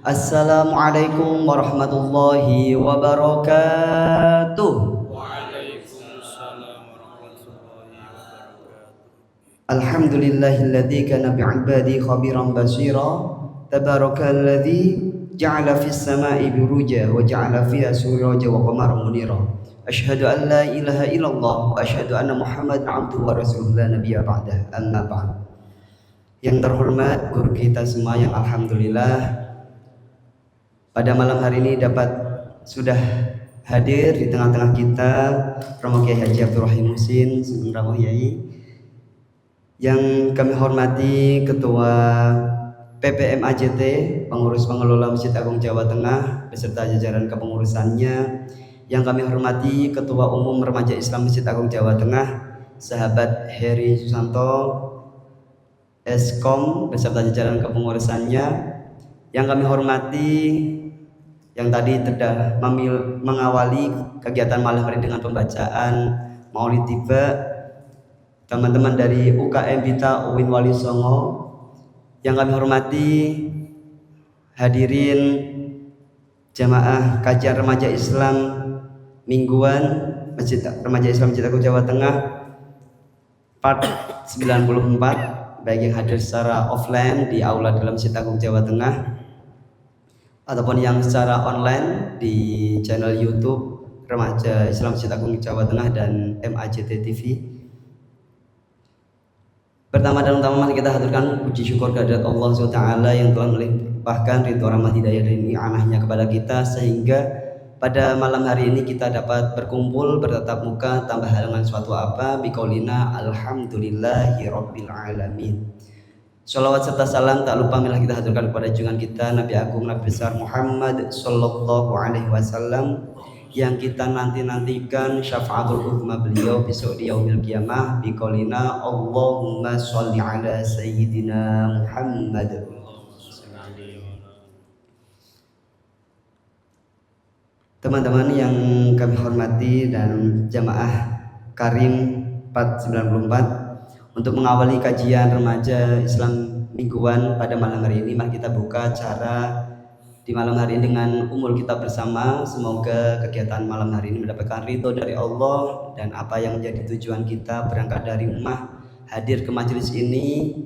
Assalamualaikum warahmatullahi wabarakatuh. Waalaikumsalam warahmatullahi wabarakatuh. Alhamdulillahilladzi kana bi'ibadi khabiran basira. Tabarakalladzi ja'ala fis sama'i buruja wa ja'ala fiha suraja wa qamaran munira. Asyhadu an la ilaha illallah wa asyhadu anna Muhammadan abduhu wa rasuluhu la nabiyya ba'dah. Amma ba'd. Yang terhormat guru kita semua yang alhamdulillah pada malam hari ini sudah hadir di tengah-tengah kita Romo Kiai Haji Abdul Rahim Musin Sugeng Rawuh Yai, yang kami hormati Ketua PPM AJT, Pengurus Pengelola Masjid Agung Jawa Tengah beserta jajaran kepengurusannya, yang kami hormati Ketua Umum Remaja Islam Masjid Agung Jawa Tengah sahabat Heri Susanto Eskom beserta jajaran kepengurusannya, yang kami hormati yang tadi telah mengawali kegiatan malam hari dengan pembacaan Maulid Tiba, teman-teman dari UKM Bita UIN Wali Songo, yang kami hormati hadirin jamaah kajian remaja Islam mingguan Masjid Remaja Islam Masjid Agung Jawa Tengah part 94, baik yang hadir secara offline di aula dalam Masjid Agung Jawa Tengah ataupun yang secara online di channel YouTube Remaja Islam Masjid Agung Jawa Tengah dan MAJT TV. Pertama dan utama mari kita haturkan puji syukur kehadirat Allah SWT yang telah melimpahkan ridho rahmat hidayah dan ni'amahnya kepada kita, sehingga pada malam hari ini kita dapat berkumpul bertatap muka tanpa halangan suatu apa biqaulina alhamdulillahi rabbil alamin. Sholawat serta salam tak lupa marilah kita haturkan kepada junjungan kita Nabi Agung Nabi besar Muhammad Sallallahu Alaihi Wasallam, yang kita nantikan syafaatul uzma beliau besok di yaumil qiyamah biqaulina Allahumma sholli ala sayyidina Muhammad. Teman-teman yang kami hormati dan jamaah Karim 494, untuk mengawali kajian remaja Islam mingguan pada malam hari ini, mari kita buka acara di malam hari ini dengan umul kita bersama. Semoga kegiatan malam hari ini mendapatkan ridho dari Allah, dan apa yang menjadi tujuan kita berangkat dari rumah hadir ke majelis ini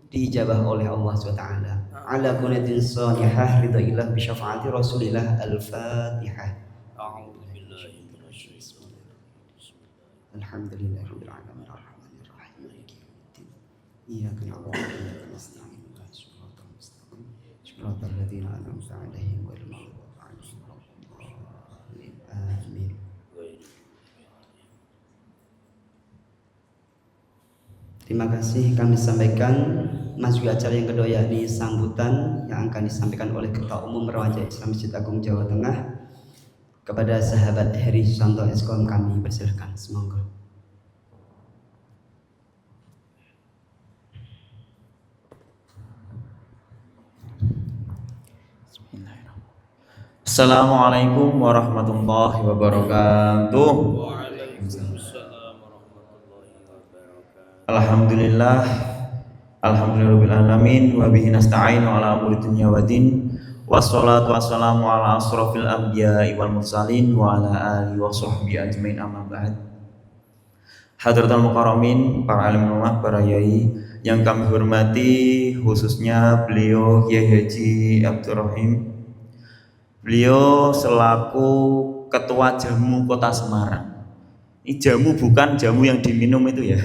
diijabah oleh Allah SWT. Ala kunatin salihah ridho ilah bisyafaati rasulillah. Al-Fatihah. Alhamdulillahirabbil alamin arrahmanir rahim maliki yaumiddin iyyaka na'budu wa iyyaka nasta'in ihdinas siratal mustaqim siratal ladzina an'amta 'alaihim ghairil maghdubi 'alaihim waladdallin amin. Terima kasih kami sampaikan masuk acara yang kedua, yakni sambutan yang akan disampaikan oleh Ketua Umum Remaja Islam Masjid Agung Jawa Tengah kepada sahabat Heri Susanto Eskom. Kami persilahkan, semoga. Assalamualaikum warahmatullahi wabarakatuh. Waalaikumsalam warahmatullahi wabarakatuh. Alhamdulillah, alhamdulillahirabbil alamin, wa bihi nasta'inu ala umuri dunya waddin. Wassalatu wassalamu ala asrofil anbiya'i wal mursalin wa ala alihi wa sahbihi ajmain, amma ba'd. Hadratul mukarramin, para alim rumah, para yai yang kami hormati, khususnya beliau Kiai Haji Abdul Rahim. Beliau selaku Ketua Jamu Kota Semarang. Ini jamu bukan jamu yang diminum itu ya,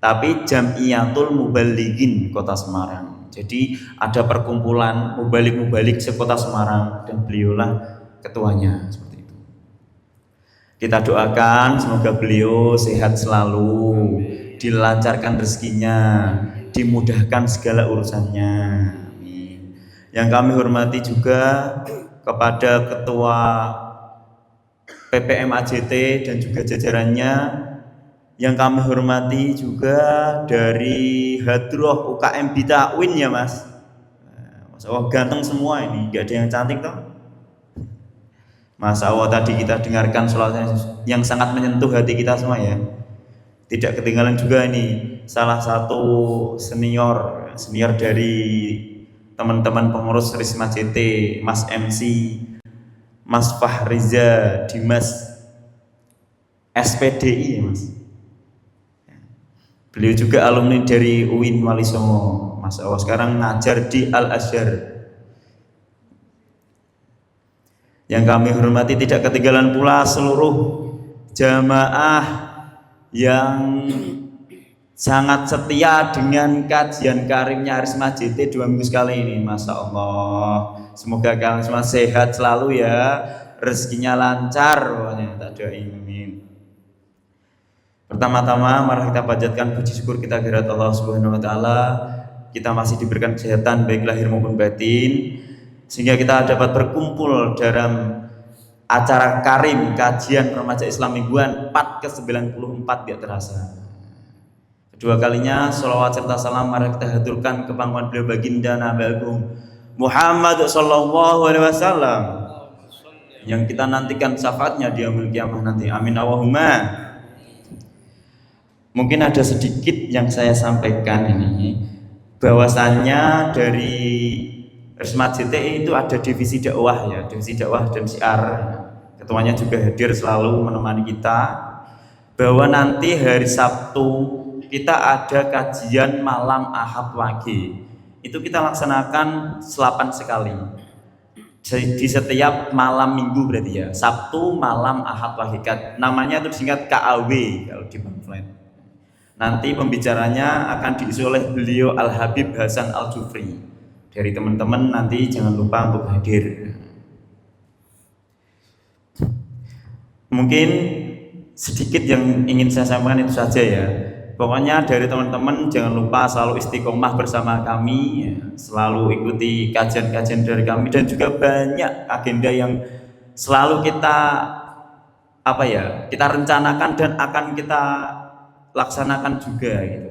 tapi Jamiyatul Mubalighin Kota Semarang. Jadi ada perkumpulan mubalik se-Kota Semarang dan beliaulah ketuanya, seperti itu. Kita doakan semoga beliau sehat selalu, dilancarkan rezekinya, dimudahkan segala urusannya. Amin. Yang kami hormati juga kepada Ketua PPM AJT dan juga jajarannya, yang kami hormati juga dari Hadroh UKM Bita UIN ya Mas. Mas Allah ganteng semua ini, nggak ada yang cantik toh. Mas Allah tadi kita dengarkan sholatnya yang sangat menyentuh hati kita semua ya. Tidak ketinggalan juga ini salah satu senior dari teman-teman pengurus Risma JT, Mas MC, Mas Fahriza, Dimas, SPDI ya Mas. Beliau juga alumni dari UIN Wali Songo, Mas Allah sekarang ngajar di Al Azhar. Yang kami hormati tidak ketinggalan pula seluruh jamaah yang sangat setia dengan kajian karimnya Risma JT 2 minggu sekali ini. Masya Allah, semoga kalian semua sehat selalu ya, rezekinya lancar, pokoknya tak doain. Pertama-tama mari kita panjatkan puji syukur kita kehadirat Allah Subhanahu wa taala. Kita masih diberikan kesehatan baik lahir maupun batin, sehingga kita dapat berkumpul dalam acara karim kajian remaja Islam mingguan 4 ke-94 tidak terasa. Kedua kalinya sholawat serta salam mari kita haturkan ke pangkuan beliau baginda Nabi Agung Muhammad sallallahu alaihi wasallam yang kita nantikan syafaatnya di yaumil kiamah nanti. Amin Allahumma. Mungkin ada sedikit yang saya sampaikan ini, bahwasannya dari Risma JT itu ada divisi dakwah ya, divisi dakwah dan syiar. Ketuanya juga hadir selalu menemani kita. Bahwa nanti hari Sabtu kita ada kajian malam Ahad Wage. Itu kita laksanakan selapan sekali. Di setiap malam minggu berarti ya. Sabtu malam Ahad Wage. Namanya itu disingkat KAW kalau di pamflet. Nanti pembicaranya akan diisi oleh beliau Al Habib Hasan Al Jufri. Dari teman-teman nanti jangan lupa untuk hadir. Mungkin sedikit yang ingin saya sampaikan itu saja ya. Pokoknya dari teman-teman jangan lupa selalu istiqomah bersama kami ya. Selalu ikuti kajian-kajian dari kami, dan juga banyak agenda yang selalu kita kita rencanakan dan akan kita laksanakan juga gitu.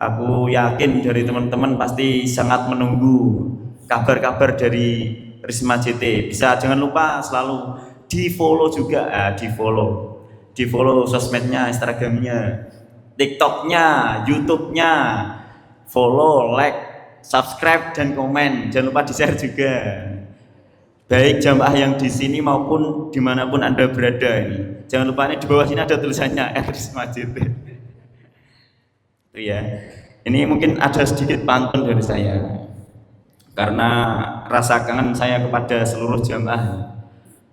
Aku yakin dari teman-teman pasti sangat menunggu kabar-kabar dari Risma JT. Bisa jangan lupa selalu di follow juga, di follow sosmednya, Instagramnya, TikToknya, YouTube-nya, follow, like, subscribe dan komen. Jangan lupa di share juga. Baik jamaah yang di sini maupun dimanapun Anda berada ini. Jangan lupa ini di bawah sini ada tulisannya Risma JT. Itu ya. Ini mungkin ada sedikit pantun dari saya. Karena rasa kangen saya kepada seluruh jamaah.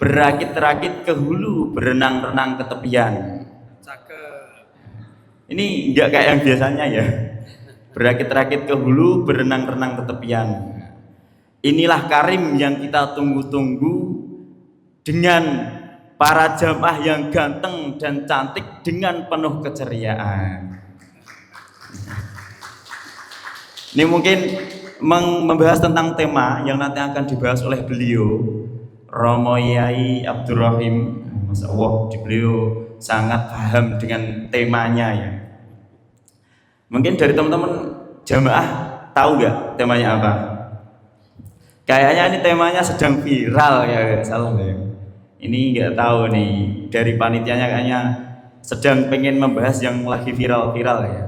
Berakit-rakit ke hulu, berenang-renang ke tepian. Cakep. Ini enggak kayak yang biasanya ya. Berakit-rakit ke hulu, berenang-renang ke tepian. Inilah karim yang kita tunggu-tunggu, dengan para jamaah yang ganteng dan cantik dengan penuh keceriaan. Ini mungkin membahas tentang tema yang nanti akan dibahas oleh beliau Romo Yai Abdurrahim. Masya Allah, beliau sangat paham dengan temanya ya. Mungkin dari teman-teman jamaah tahu nggak temanya apa? Kayaknya ini temanya sedang viral ya, salah ya. Ini nggak tahu nih, dari panitianya kayaknya sedang pengen membahas yang lagi viral-viral ya.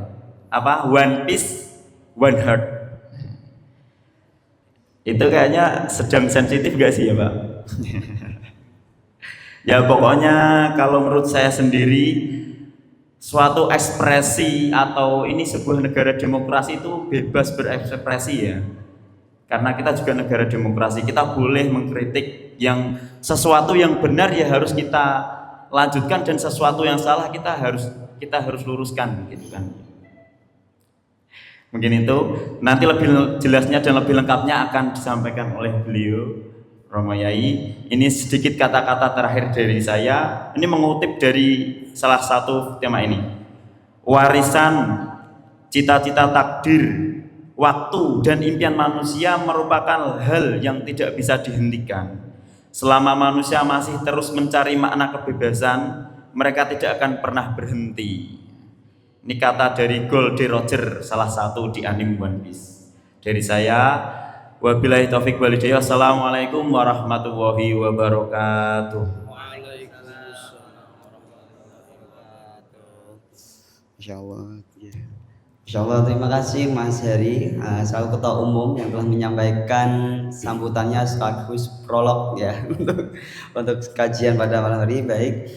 Apa? One Piece, One Heart. Itu kayaknya sedang sensitif gak sih ya Pak? Ya pokoknya kalau menurut saya sendiri, suatu ekspresi atau ini sebuah negara demokrasi itu bebas berekspresi ya. Karena kita juga negara demokrasi, kita boleh mengkritik yang sesuatu yang benar ya harus kita lanjutkan, dan sesuatu yang salah kita harus luruskan gitu kan. Mungkin itu nanti lebih jelasnya dan lebih lengkapnya akan disampaikan oleh beliau Romo Yai. Ini sedikit kata-kata terakhir dari saya. Ini mengutip dari salah satu tema ini. Warisan, cita-cita takdir, waktu dan impian manusia merupakan hal yang tidak bisa dihentikan. Selama manusia masih terus mencari makna kebebasan, mereka tidak akan pernah berhenti. Ini kata dari Goldie Roger, salah satu di anime One Piece. Dari saya, wabillahi taufik walhidayah. Assalamualaikum warahmatullahi wabarakatuh. Waalaikumsalam warahmatullahi wabarakatuh. Insya Allah. Ya. Insyaallah, terima kasih Mas Heri selaku Ketua Umum yang telah menyampaikan sambutannya sekaligus prolog ya untuk kajian pada malam hari. Baik,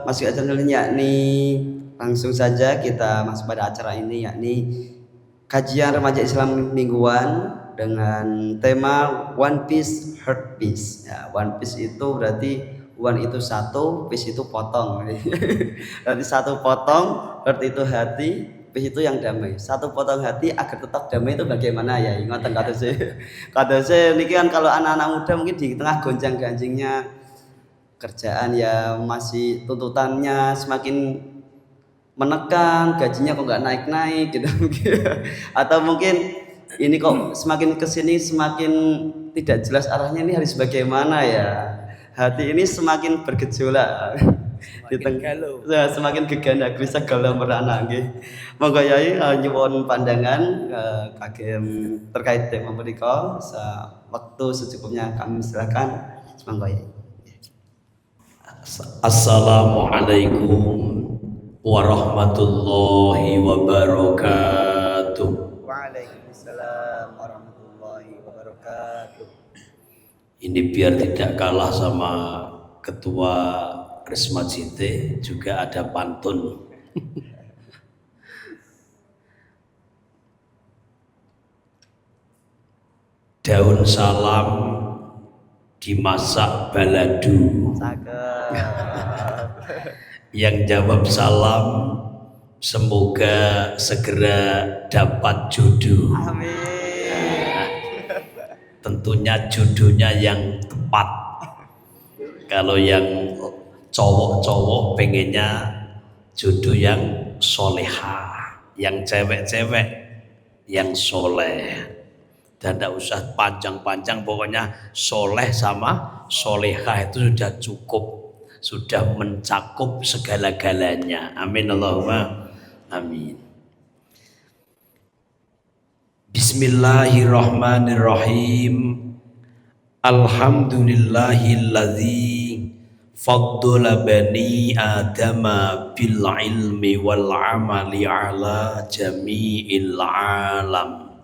masuk acara dulu yakni langsung saja kita masuk pada acara ini yakni kajian remaja Islam mingguan dengan tema One Piece Heart Piece. Ya, One Piece itu berarti one itu satu, piece itu potong. Berarti satu potong, heart itu hati, piece itu yang damai. Satu potong hati agar tetap damai itu bagaimana ya? Ingatkan kata saya ini kan kalau anak-anak muda mungkin di tengah gonjang-ganjingnya kerjaan ya masih tuntutannya semakin menekan, gajinya kok nggak naik-naik gitu atau mungkin ini kok semakin kesini semakin tidak jelas arahnya, ini harus bagaimana ya, hati ini semakin bergejolak di tengah semakin gegana gelisah galau merana nggih. Monggo Yai nyuwun pandangan kagem terkait tema menika waktu secukupnya kami silakan. Monggo Yai. Assalamualaikum warahmatullahi wabarakatuh. Waalaikumsalam warahmatullahi wabarakatuh. Ini biar tidak kalah sama Ketua Risma Cite juga ada pantun. Daun salam dimasak balado. Yang jawab salam semoga segera dapat jodoh. Amin. Tentunya jodohnya yang tepat. Kalau yang cowok-cowok pengennya jodoh yang soleha, yang cewek-cewek yang soleh. Dan tidak usah panjang-panjang, pokoknya soleh sama soleha itu sudah cukup, sudah mencakup segala-galanya. Amin Allahumma amin. Bismillahirrahmanirrahim. Alhamdulillahilladzi faddala bani adama bil ilmi wal amali ala jami'il alam.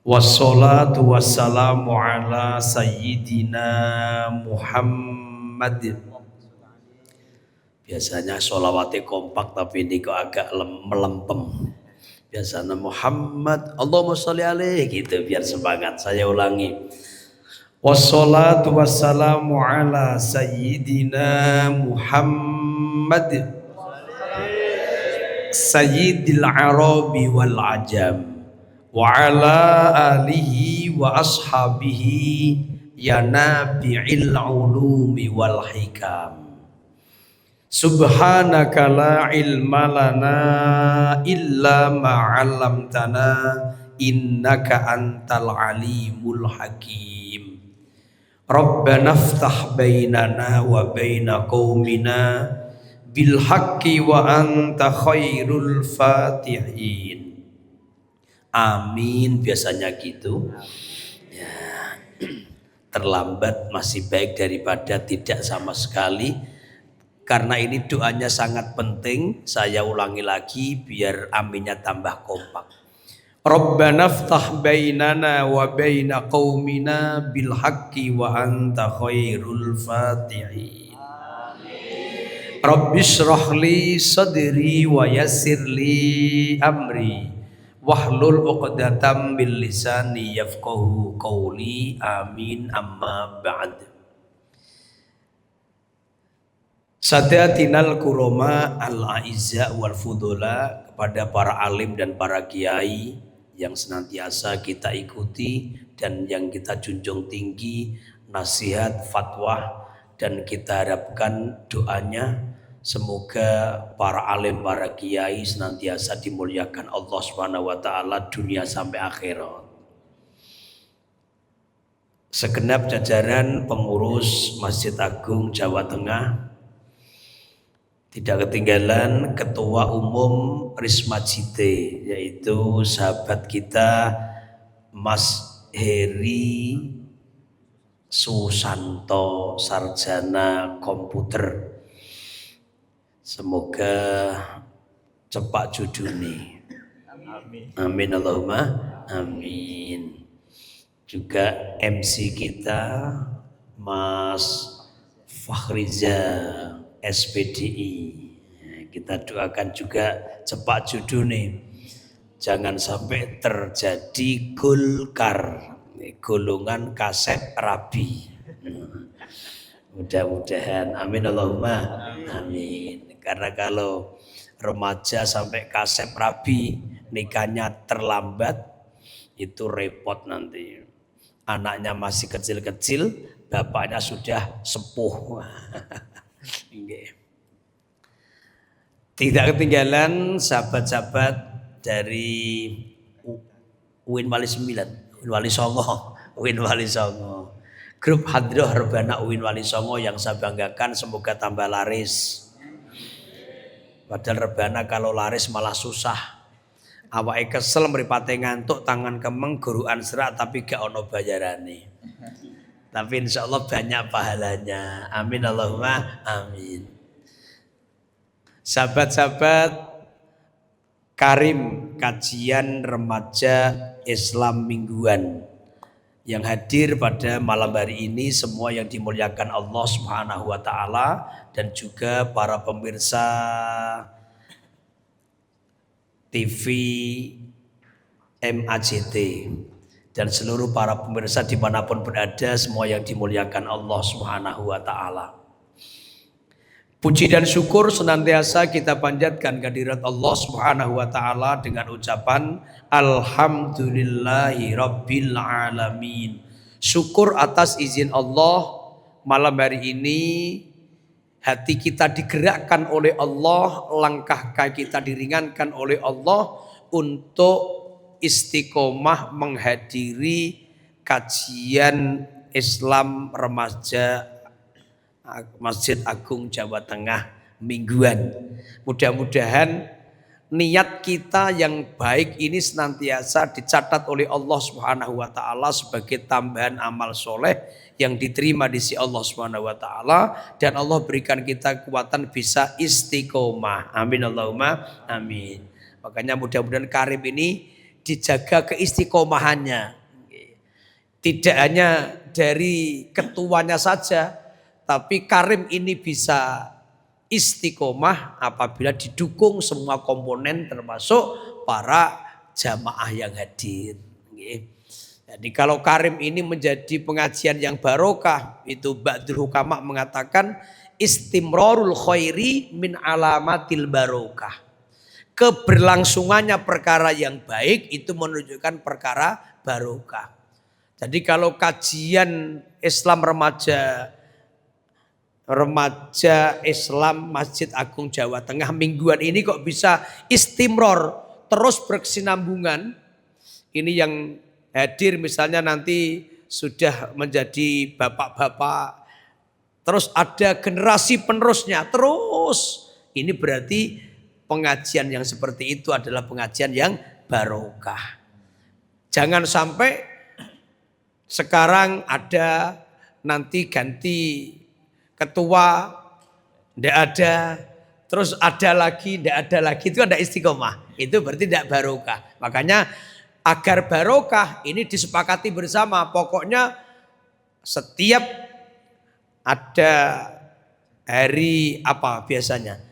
Wassalatu wassalamu ala sayyidina Muhammad. Biasanya sholawatnya kompak tapi ini kok agak melempem. Biasanya Muhammad, Allahumma sholli alaih gitu biar semangat. Saya ulangi. Wassalatu wassalamu ala sayyidina Muhammad sayyidil arabi wal ajam wa ala alihi wa ashabihi ya nabi'il ulumi wal hikam. Subhanaka la ilma lana illa ma 'allamtana innaka antal alimul hakim. Rabbana iftah bainana wa baina qaumina bil haqqi wa anta khairul fatihin. Amin, biasanya gitu. Ya. Terlambat masih baik daripada tidak sama sekali. Karena ini doanya sangat penting, saya ulangi lagi biar aminnya tambah kompak. Rabbana iftah bainana wa baina qaumina bil haqqi wa anta khairul fatihin. Rabbi shrah li sadri wa yassir li amri wahlul 'uqdatam min lisani yafqahu qawli. Amin, amma ba'd. Sadatinal kuroma al-aizza wal fudola, kepada para alim dan para kiai yang senantiasa kita ikuti dan yang kita junjung tinggi nasihat fatwa, dan kita harapkan doanya semoga para alim para kiai senantiasa dimuliakan Allah Subhanahu wa taala dunia sampai akhirat. Segenap jajaran pengurus Masjid Agung Jawa Tengah, tidak ketinggalan Ketua Umum Risma Cite, yaitu sahabat kita Mas Heri Susanto, sarjana komputer. Semoga cepat jodoh nih. Amin Allahumma amin. Juga MC kita Mas Fakhriza SPDI. Kita doakan juga cepat jodoh nih. Jangan sampai terjadi golkar, golongan kaset rabi. Mudah-mudahan amin Allahumma amin. Karena kalau remaja sampai kaset rabi, nikahnya terlambat, itu repot nanti. Anaknya masih kecil-kecil, bapaknya sudah sepuh. Tidak ketinggalan sahabat-sahabat dari UIN Wali 9, UIN Wali Songo, UIN Wali Songo. Grup Hadroh Rebana UIN Wali Songo yang saya banggakan, semoga tambah laris. Padahal rebana kalau laris malah susah. Awake kesel mripate ngantuk, tangan kemeng, guruan serak tapi gak ono bayarane. Tapi insya Allah banyak pahalanya. Amin Allahumma amin. Sahabat-sahabat Karim, kajian remaja Islam mingguan yang hadir pada malam hari ini, semua yang dimuliakan Allah Subhanahu wa taala, dan juga para pemirsa TV MAJT dan seluruh para pemirsa dimanapun berada, semua yang dimuliakan Allah Subhanahu wa taala. Puji dan syukur senantiasa kita panjatkan kehadirat Allah Subhanahu wa taala dengan ucapan alhamdulillahi rabbil alamin. Syukur atas izin Allah, malam hari ini hati kita digerakkan oleh Allah, langkah kaki kita diringankan oleh Allah untuk istiqomah menghadiri kajian Islam remaja Masjid Agung Jawa Tengah mingguan. Mudah-mudahan niat kita yang baik ini senantiasa dicatat oleh Allah Subhanahu wa taala sebagai tambahan amal soleh yang diterima di sisi Allah Subhanahu wa taala, dan Allah berikan kita kekuatan bisa istiqomah. Amin Allahumma amin. Makanya mudah-mudahan Karim ini dijaga keistiqomahannya. Tidak hanya dari ketuanya saja, tapi Karim ini bisa istiqomah apabila didukung semua komponen termasuk para jamaah yang hadir. Jadi kalau Karim ini menjadi pengajian yang barokah, itu Ba'dul Hukama mengatakan istimrarul khairi min alamatil barokah. Keberlangsungannya perkara yang baik itu menunjukkan perkara barokah. Jadi kalau kajian Islam remaja Islam Masjid Agung Jawa Tengah mingguan ini kok bisa istimror, terus berkesinambungan. Ini yang hadir misalnya nanti sudah menjadi bapak-bapak, terus ada generasi penerusnya terus. Ini berarti pengajian yang seperti itu adalah pengajian yang barokah. Jangan sampai sekarang ada nanti ganti ketua, tidak ada, terus ada lagi, tidak ada lagi, itu ada istiqomah. Itu berarti tidak barokah. Makanya agar barokah ini disepakati bersama. Pokoknya setiap ada hari apa biasanya?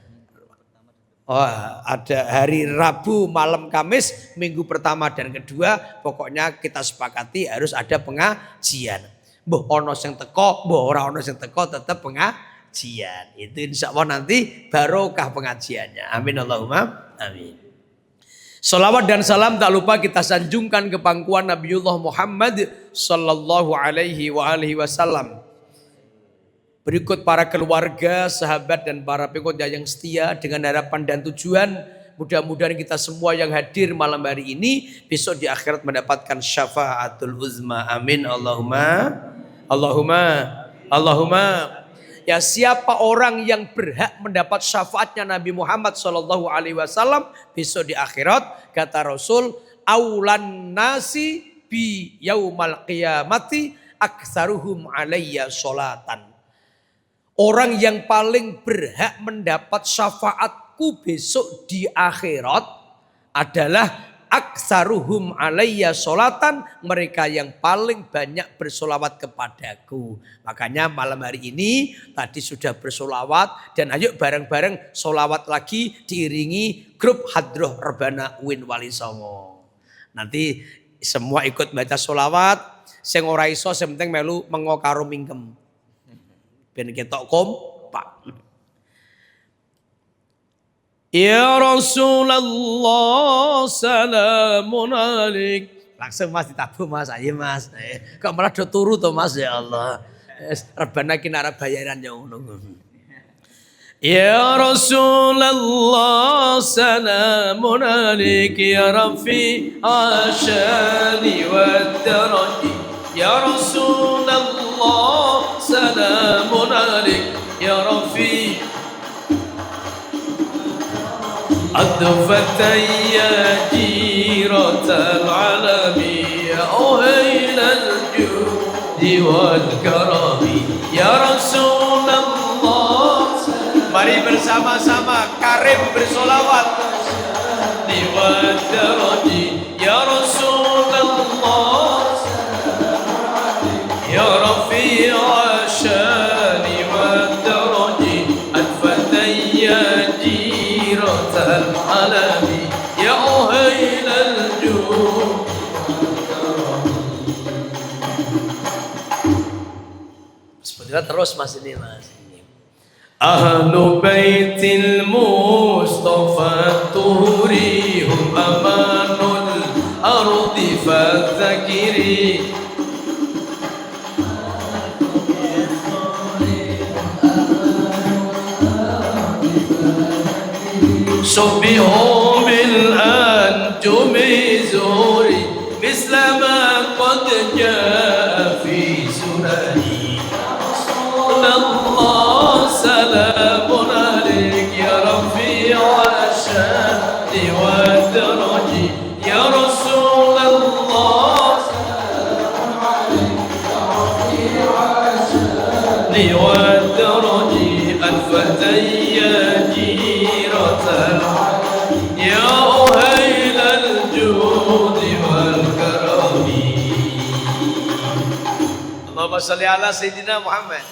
Oh, ada hari Rabu malam Kamis, minggu pertama dan kedua, pokoknya kita sepakati harus ada pengajian. Mbah ono sing teko, mbah ora ono sing teko, tetap pengajian. Itu insya Allah nanti barokah pengajiannya. Amin Allahumma amin. Salawat dan salam tak lupa kita sanjungkan ke pangkuan Nabiullah Muhammad sallallahu alaihi wasallam. Berikut para keluarga, sahabat dan para pengikutnya yang setia, dengan harapan dan tujuan mudah-mudahan kita semua yang hadir malam hari ini besok di akhirat mendapatkan syafaatul uzma. Amin Allahumma. Ya, siapa orang yang berhak mendapat syafaatnya Nabi Muhammad sallallahu alaihi wasallam besok di akhirat, kata Rasul, aulan nasi bi yaumal qiyamati aktsaruhum alayya sholatan. Orang yang paling berhak mendapat syafaatku besok di akhirat adalah Aksaruhum alayya sholatan, mereka yang paling banyak bersolawat kepadaku. Makanya malam hari ini tadi sudah bersolawat, dan ayo bareng-bareng solawat lagi diiringi grup Hadroh Rebana Win Wali Songo. Nanti semua ikut baca solawat, sing ora iso sing penting melu mengo karo mingkem. Ben ketok kompak. Ya Rasulullah salamun alaik. Langsung Mas ditabuh Mas, ayo Mas. Kok malah do turu to Mas, ya Allah. Rebana kinara bayaran ya ngono. Ya Rasulullah salamun alaik ya Rafi ashani wad daraji. Ya Rasulullah salamun alaik ya Rafi أدفت يا جيرة العالم يا أهل الجود والكرم يا رسول الله. Mari bersama-sama Karim bersolawat Diwadaraji ya Rasulullah ya Rafi' ashani wadaraji adfatayya jiratal alami ya uhailal jud. Sebetulnya terus Mas ini Mas. Ahlu baitil Mustafa tuhri hum amanul ardi fadzakiri subbihu bil anjumi zuri misla ma qad jaa fi sunani Allah salamun alaik ya Rafi' ashani wa daraji ya Rasulullah salamun alaik ya Rafi' ashani wa daraji al-fatayya jiratal ya uhailal judi wal karami. Allahumma sholli ala Sayyidina Muhammad.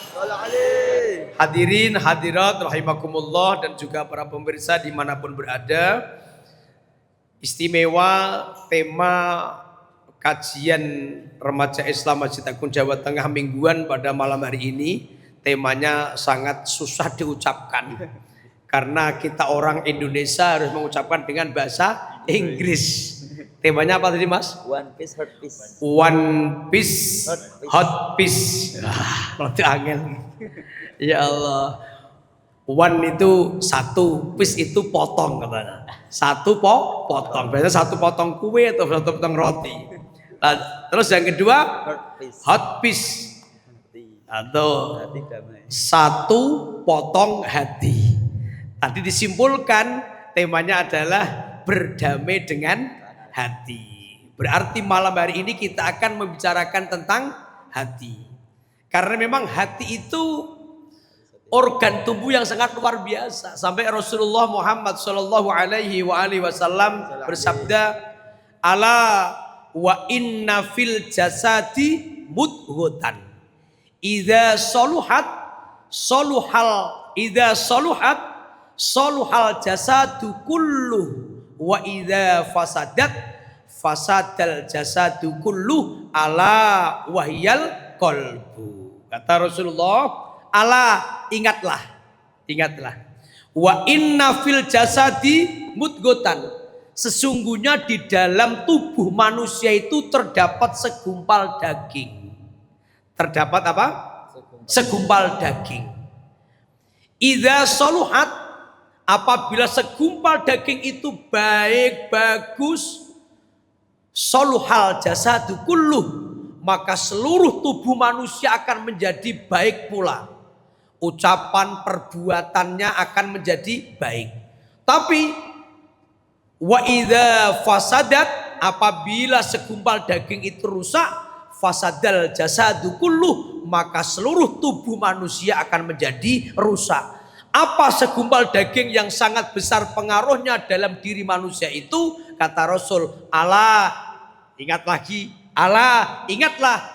Hadirin hadirat rahimakumullah dan juga para pemirsa dimanapun berada. Istimewa tema kajian remaja Islam Masjid Agung Jawa Tengah mingguan pada malam hari ini. Temanya sangat susah diucapkan karena kita orang Indonesia harus mengucapkan dengan bahasa Inggris. Temanya apa tadi Mas? One piece, hot piece. One piece, hot piece. Berarti angel. Ya Allah. One itu satu, piece itu potong katanya. Satu potong. Biasanya satu potong kue atau satu potong roti. Nah, terus yang kedua hot piece. Atau satu potong hati. Tadi disimpulkan temanya adalah berdamai dengan hati. Berarti malam hari ini kita akan membicarakan tentang hati. Karena memang hati itu organ tubuh yang sangat luar biasa. Sampai Rasulullah Muhammad sallallahu alaihi wasallam bersabda, "Ala wa inna fil jasadi mudghatan. Idza saluhat saluhal jasadu kulluh. Wa idza fasadal jasadu kulluh ala wahyal qalbu." Kata Rasulullah, ala ingatlah. Wa inna fil jasadi mudghatan. Sesungguhnya di dalam tubuh manusia itu terdapat segumpal daging. Terdapat apa? Segumpal daging. Idza saluhat, apabila segumpal daging itu baik, bagus, saluhal jasadu kulluh, maka seluruh tubuh manusia akan menjadi baik pula. Ucapan perbuatannya akan menjadi baik. Tapi wa idza fasadat, apabila segumpal daging itu rusak, fasadal jasadu kulluh, maka seluruh tubuh manusia akan menjadi rusak. Apa segumpal daging yang sangat besar pengaruhnya dalam diri manusia itu? Kata Rasul, ala, ingat lagi, ala, ingatlah,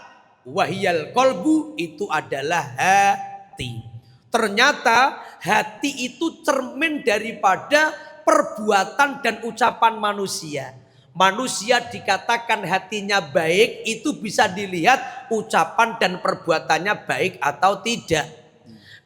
wahiyal kolbu, itu adalah hati. Ternyata hati itu cermin daripada perbuatan dan ucapan manusia. Manusia dikatakan hatinya baik, itu bisa dilihat ucapan dan perbuatannya baik atau tidak.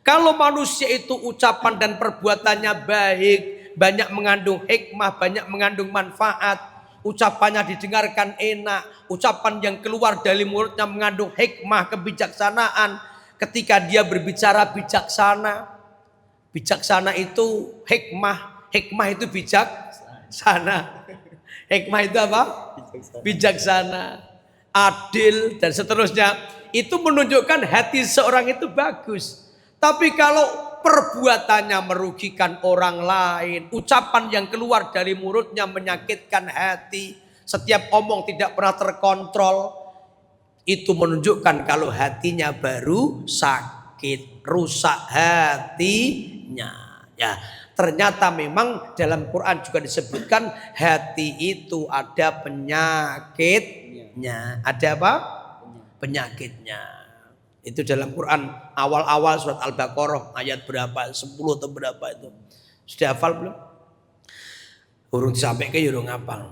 Kalau manusia itu ucapan dan perbuatannya baik, banyak mengandung hikmah, banyak mengandung manfaat, ucapannya didengarkan enak, ucapan yang keluar dari mulutnya mengandung hikmah, kebijaksanaan, ketika dia berbicara bijaksana. Bijaksana itu hikmah, hikmah itu bijaksana. Hikmah itu apa? Bijaksana, adil, dan seterusnya. Itu menunjukkan hati seorang itu bagus. Tapi kalau perbuatannya merugikan orang lain, ucapan yang keluar dari mulutnya menyakitkan hati, setiap omong tidak pernah terkontrol, itu menunjukkan kalau hatinya baru sakit, rusak hatinya. Ya, ternyata memang dalam Quran juga disebutkan hati itu ada penyakitnya. Ada apa? Penyakitnya. Itu dalam Quran awal-awal surat Al-Baqarah ayat berapa? 10 atau berapa itu? Sudah hafal belum? Urung sampai ke urung hafal.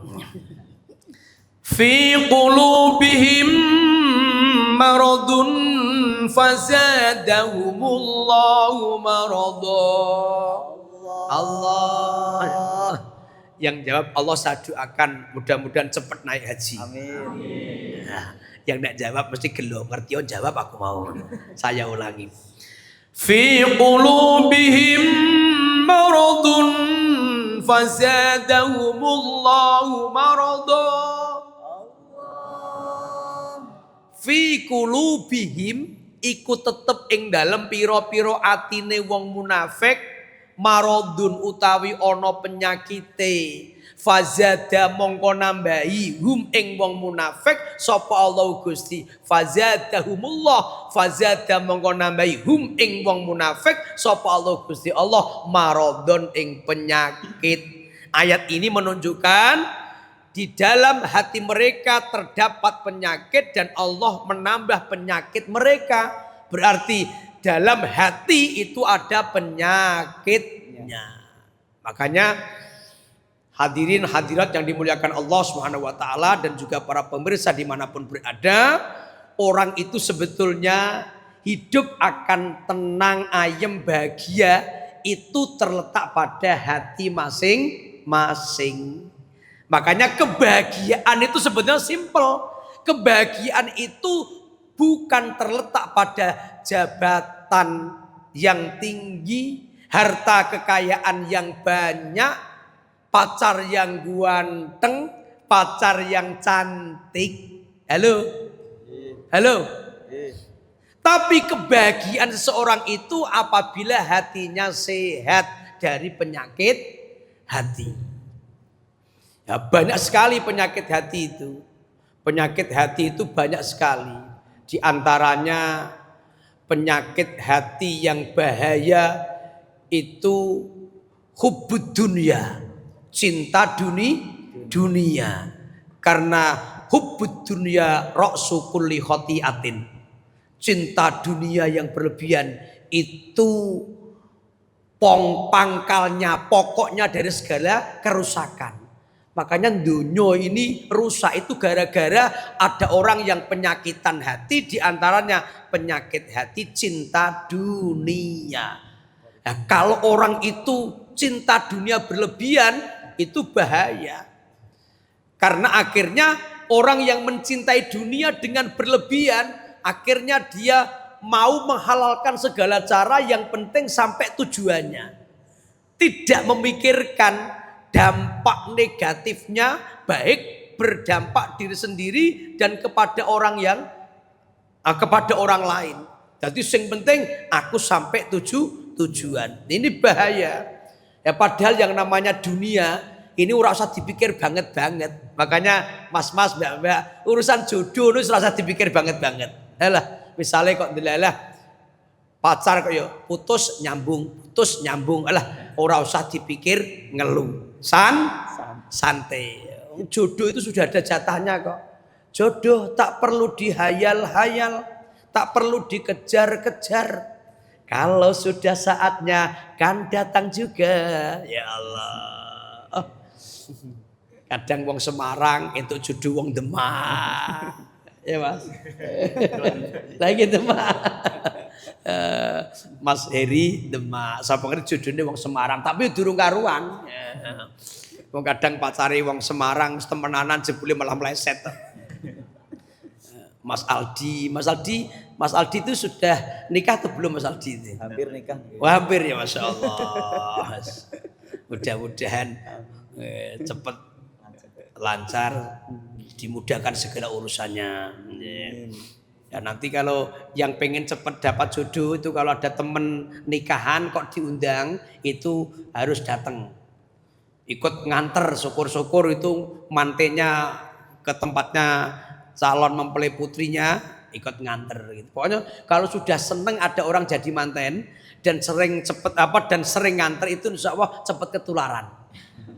Fi qulubihim maradun fazadahumullahu marada. Allah. Yang jawab Allah saya doakan mudah-mudahan cepat naik haji. Amin. Nah, yang tidak jawab mesti gelo, ngerti on jawab aku mau. Saya ulangi. Fi qulubihim maradun fazadahumullahu marada. Fi qulubihim iku tetep ing dalem pira-pira atine wong munafik maradun utawi ana penyakite. Fazada mongko nambahi hum ing wong munafik sapa Allah Gusti. Fazadahumullah, fazada mongko nambahi hum ing wong munafik sapa Allah Gusti Allah maradon ing penyakit. Ayat ini menunjukkan di dalam hati mereka terdapat penyakit dan Allah menambah penyakit mereka. Berarti dalam hati itu ada penyakitnya. Makanya hadirin hadirat yang dimuliakan Allah Subhanahu wa taala dan juga para pemirsa dimanapun berada, orang itu sebetulnya hidup akan tenang, ayem, bahagia itu terletak pada hati masing-masing. Makanya kebahagiaan itu sebetulnya simple. Kebahagiaan itu bukan terletak pada jabatan yang tinggi, harta kekayaan yang banyak, pacar yang ganteng, pacar yang cantik. Halo? Halo? Tapi kebahagiaan seseorang itu apabila hatinya sehat dari penyakit hati. Ya, banyak sekali penyakit hati itu. Penyakit hati itu banyak sekali. Di antaranya penyakit hati yang bahaya itu hubbud dunya. Cinta dunia. Karena hubbud dunya ra'su kulli khati'atin. Cinta dunia yang berlebihan itu pangkalnya, pokoknya dari segala kerusakan. Makanya dunia ini rusak itu gara-gara ada orang yang penyakitan hati, di antaranya penyakit hati cinta dunia. Nah, kalau orang itu cinta dunia berlebihan itu bahaya. Karena akhirnya orang yang mencintai dunia dengan berlebihan, akhirnya dia mau menghalalkan segala cara yang penting sampai tujuannya. Tidak memikirkan dampak negatifnya, baik berdampak diri sendiri dan kepada orang lain. Jadi yang penting aku sampai tujuan. Ini bahaya. Ya padahal yang namanya dunia ini ora usah dipikir banget-banget. Makanya mas-mas, mbak-mbak, urusan jodoh itu ora usah dipikir banget-banget. Halah, misalnya kok delalah Pacar kaya putus nyambung. Alah, ora usah dipikir ngeluh. Santai. Jodoh itu sudah ada jatahnya kok. Jodoh tak perlu dihayal-hayal, tak perlu dikejar-kejar. Kalau sudah saatnya kan datang juga. Ya Allah. Kadang wong Semarang itu jodoh wong Demak. Ya Mas. Lagi Demak. Mas Heri Demak. Sapa ngerti jodohnya wong Semarang, tapi durung karuan. Wong kadang pacari wong Semarang temenanan jebule malah meleset. Mas Aldi itu sudah nikah atau belum Mas Aldi itu? Hampir nikah. Wah, hampir ya Masya Allah. Mudah-mudahan cepat lancar, dimudahkan segala urusannya. Ya nanti kalau yang pengen cepat dapat jodoh itu kalau ada temen nikahan kok diundang itu harus datang. Ikut nganter, syukur-syukur itu mantennya ke tempatnya calon mempelai putrinya, ikut nganter gitu. Pokoknya kalau sudah seneng ada orang jadi manten dan sering sering nganter itu insya Allah cepat ketularan.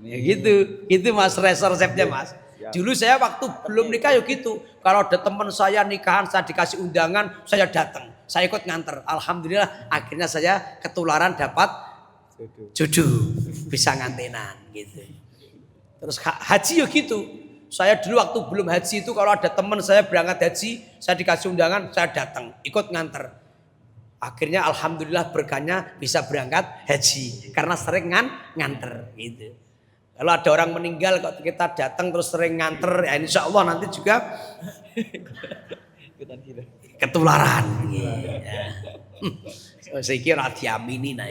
Ya gitu Mas resepnya Mas. Dulu saya waktu belum nikah ya gitu. Kalau ada teman saya nikahan, saya dikasih undangan, saya datang, saya ikut nganter. Alhamdulillah akhirnya saya ketularan dapat jodoh, bisa ngantenan gitu. Terus haji ya gitu. Saya dulu waktu belum haji itu kalau ada teman saya berangkat haji, saya dikasih undangan, saya datang, ikut nganter. Akhirnya alhamdulillah berkahnya bisa berangkat haji karena sering nganter gitu. Kalau ada orang meninggal kok kita datang terus sering nganter, ya insya Allah nanti juga ketularan. Saya kira diamini nah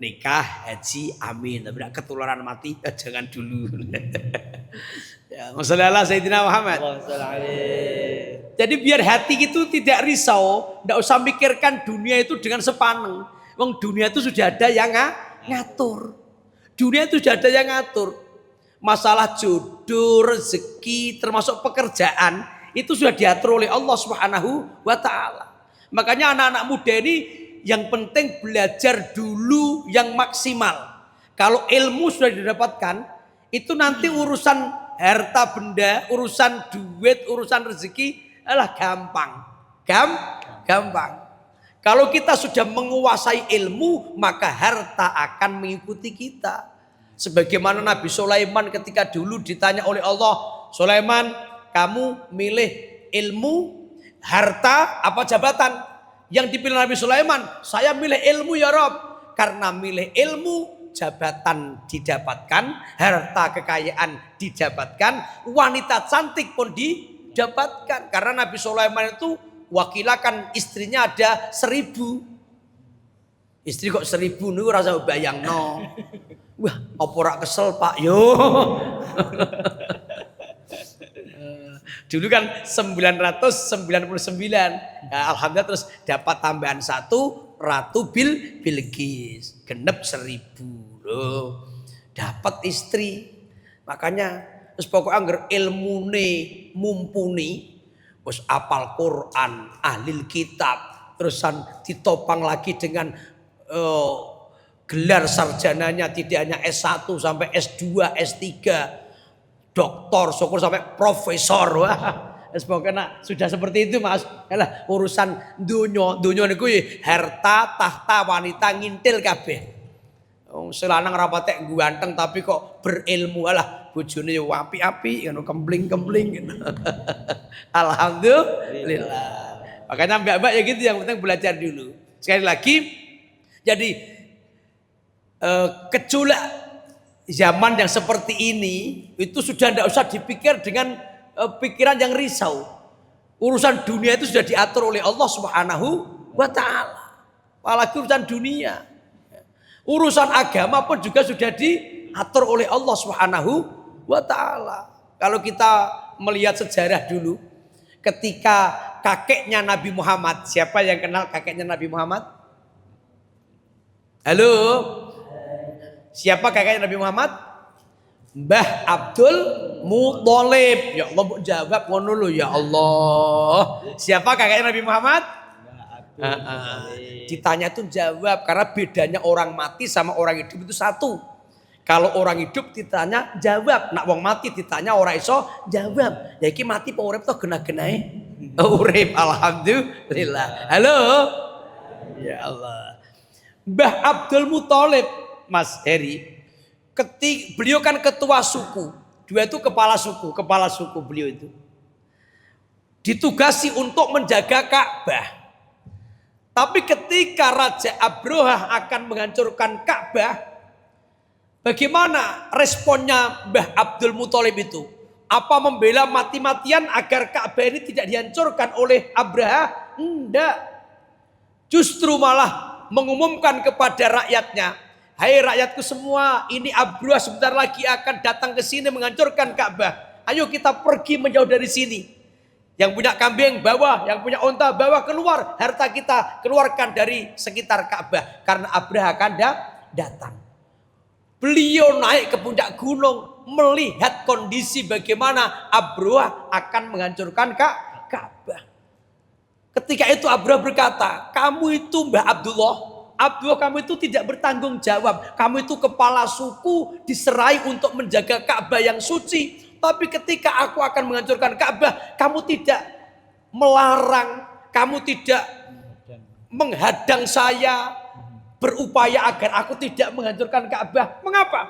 nikah, haji, amin. Tapi ketularan mati, jangan dulu. Ya, Masalahlah Sayyidina Muhammad. Jadi biar hati itu tidak risau, tidak usah mikirkan dunia itu dengan sepaneng. Wong dunia itu sudah ada yang ngatur. Dunia itu sudah ada yang ngatur. Masalah jodoh, rezeki, termasuk pekerjaan itu sudah diatur oleh Allah Subhanahu wa taala. Makanya anak-anak muda ini yang penting belajar dulu yang maksimal. Kalau ilmu sudah didapatkan, itu nanti urusan harta benda, urusan duit, urusan rezeki adalah gampang. Kalau kita sudah menguasai ilmu, maka harta akan mengikuti kita. Sebagaimana Nabi Sulaiman ketika dulu ditanya oleh Allah, Sulaiman, kamu milih ilmu, harta, apa jabatan? Yang dipilih Nabi Sulaiman, saya milih ilmu ya Rob. Karena milih ilmu, jabatan didapatkan, harta kekayaan didapatkan, wanita cantik pun didapatkan. Karena Nabi Sulaiman itu wakilakan istrinya ada 1000. Istri kok 1000 niku rasa bayang no. Wah, apa ora kesel Pak yo. Dulu kan 999. Ya, alhamdulillah terus dapat tambahan 1 Ratu Bilqis. Genep 1000 loh. Dapat istri. Makanya terus pokoknya anggar ilmune mumpuni, wis apal Quran, ahlil kitab, terusan ditopang lagi dengan gelar sarjananya tidak hanya S1 sampai S2, S3, doktor, syukur sampai profesor. Wah, pokoknya sudah seperti itu Mas. Yalah, urusan dunia niku harta, tahta, wanita ngintil kabeh. Wong selanang rapatek ganteng tapi kok berilmu, alah bojone yo api-api ngono kempling-kempling. Alhamdulillah. Makanya mbak-mbak ya gitu, yang penting belajar dulu. Sekali lagi, jadi keculak zaman yang seperti ini itu sudah tidak usah dipikir dengan pikiran yang risau. Urusan dunia itu sudah diatur oleh Allah Subhanahu wa taala. Apalagi urusan dunia. Urusan agama pun juga sudah diatur oleh Allah Subhanahu wa taala. Kalau kita melihat sejarah dulu, ketika kakeknya Nabi Muhammad, siapa yang kenal kakeknya Nabi Muhammad? Halo? Siapa kakeknya Nabi Muhammad? Mbah Abdul Muthalib. Ya Allah jawab ngono lho ya Allah. Siapa kakeknya Nabi Muhammad? Ditanya itu jawab, karena bedanya orang mati sama orang hidup itu satu. Kalau orang hidup ditanya jawab, nak wong mati ditanya orang iso jawab. Ya iki mati apa urip to genah-genahe? Urip, alhamdulillah. Halo. Ya Allah. Mbah Abdul Muthalib, Mas Heri, beliau kan ketua suku. Dia itu kepala suku beliau itu. Ditugasi untuk menjaga Ka'bah. Tapi ketika Raja Abrahah akan menghancurkan Ka'bah, bagaimana responnya Mbah Abdul Muthalib itu? Apa membela mati-matian agar Ka'bah ini tidak dihancurkan oleh Abrahah? Enggak. Justru malah mengumumkan kepada rakyatnya, hai rakyatku semua, ini Abrahah sebentar lagi akan datang ke sini menghancurkan Ka'bah. Ayo kita pergi menjauh dari sini. Yang punya kambing bawa, yang punya unta bawa, keluar. Harta kita keluarkan dari sekitar Ka'bah. Karena Abrahah akan datang. Beliau naik ke puncak gunung, melihat kondisi bagaimana Abrahah akan menghancurkan Ka'bah. Ketika itu Abrahah berkata, kamu itu Mbah Abdullah, kamu itu tidak bertanggung jawab. Kamu itu kepala suku, diserai untuk menjaga Ka'bah yang suci. Tapi ketika aku akan menghancurkan Ka'bah, kamu tidak melarang, kamu tidak menghadang saya, berupaya agar aku tidak menghancurkan Ka'bah. Mengapa?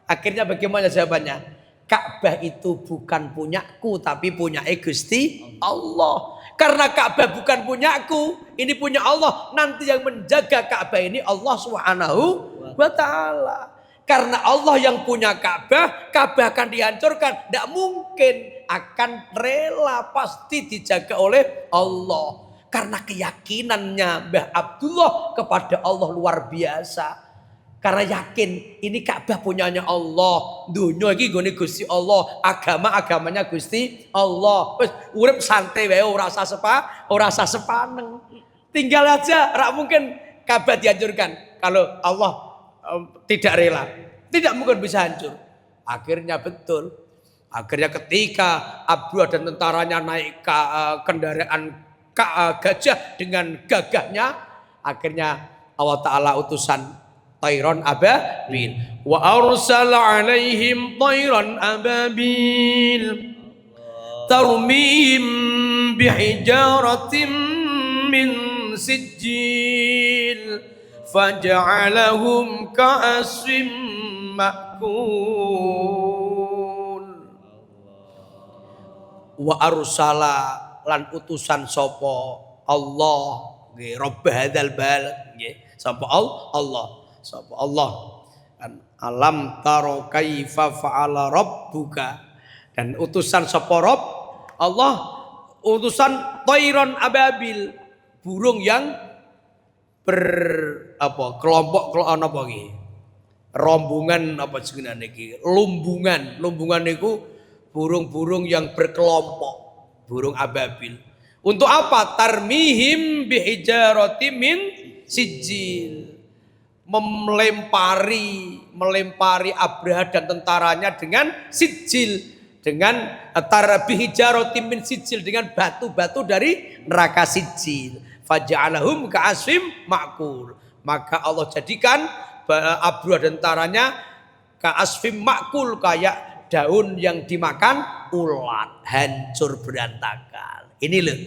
Akhirnya bagaimana jawabannya? Ka'bah itu bukan punyaku, tapi punya Gusti Allah. Karena Ka'bah bukan punyaku, ini punya Allah. Nanti yang menjaga Ka'bah ini Allah Subhanahu wa Ta'ala. Karena Allah yang punya Ka'bah, Ka'bah akan dihancurkan. Tidak mungkin, akan rela, pasti dijaga oleh Allah. Karena keyakinannya Mbah Abdullah kepada Allah luar biasa. Karena yakin ini Ka'bah punyanya Allah. Dunia iki gone Gusti Allah, agamanya Gusti Allah. Wis urip santai wae, ora usah sepaneng. Tinggal aja, rak mungkin Ka'bah dihancurkan kalau Allah tidak rela, tidak mungkin bisa hancur. Akhirnya betul. Akhirnya ketika Abdullah dan tentaranya naik ke kendaraan gajah dengan gagahnya, akhirnya Allah Ta'ala utusan Tayron ababil. Wa arsala alaihim tayran ababil tarmihim bihijaratin min sijil faja'alahum ka'asfim ma'kul. Wa arsala lan utusan sapa Allah nggih Rabb hadzal balad nggih sapa Allah sapa Allah dan alam taro kaifa fa'ala rabbuka, dan utusan sapa Rabb Allah utusan tayron ababil, burung yang kelompok apa iki? Rombongan apa jenenge iki? Lumbungan niku burung-burung yang berkelompok, burung ababil. Untuk apa? Tarmihim bihijaratin min sijil. Melempari Abraha dan tentaranya dengan sijil, dengan bihijaratin min sijil, dengan batu-batu dari neraka sijil. Faja'alahum ka'asfim ma'kul. Maka Allah jadikan Abrahah dan tentaranya ka'asfim ma'kul, kayak daun yang dimakan ulat, hancur berantakan. Ini loh.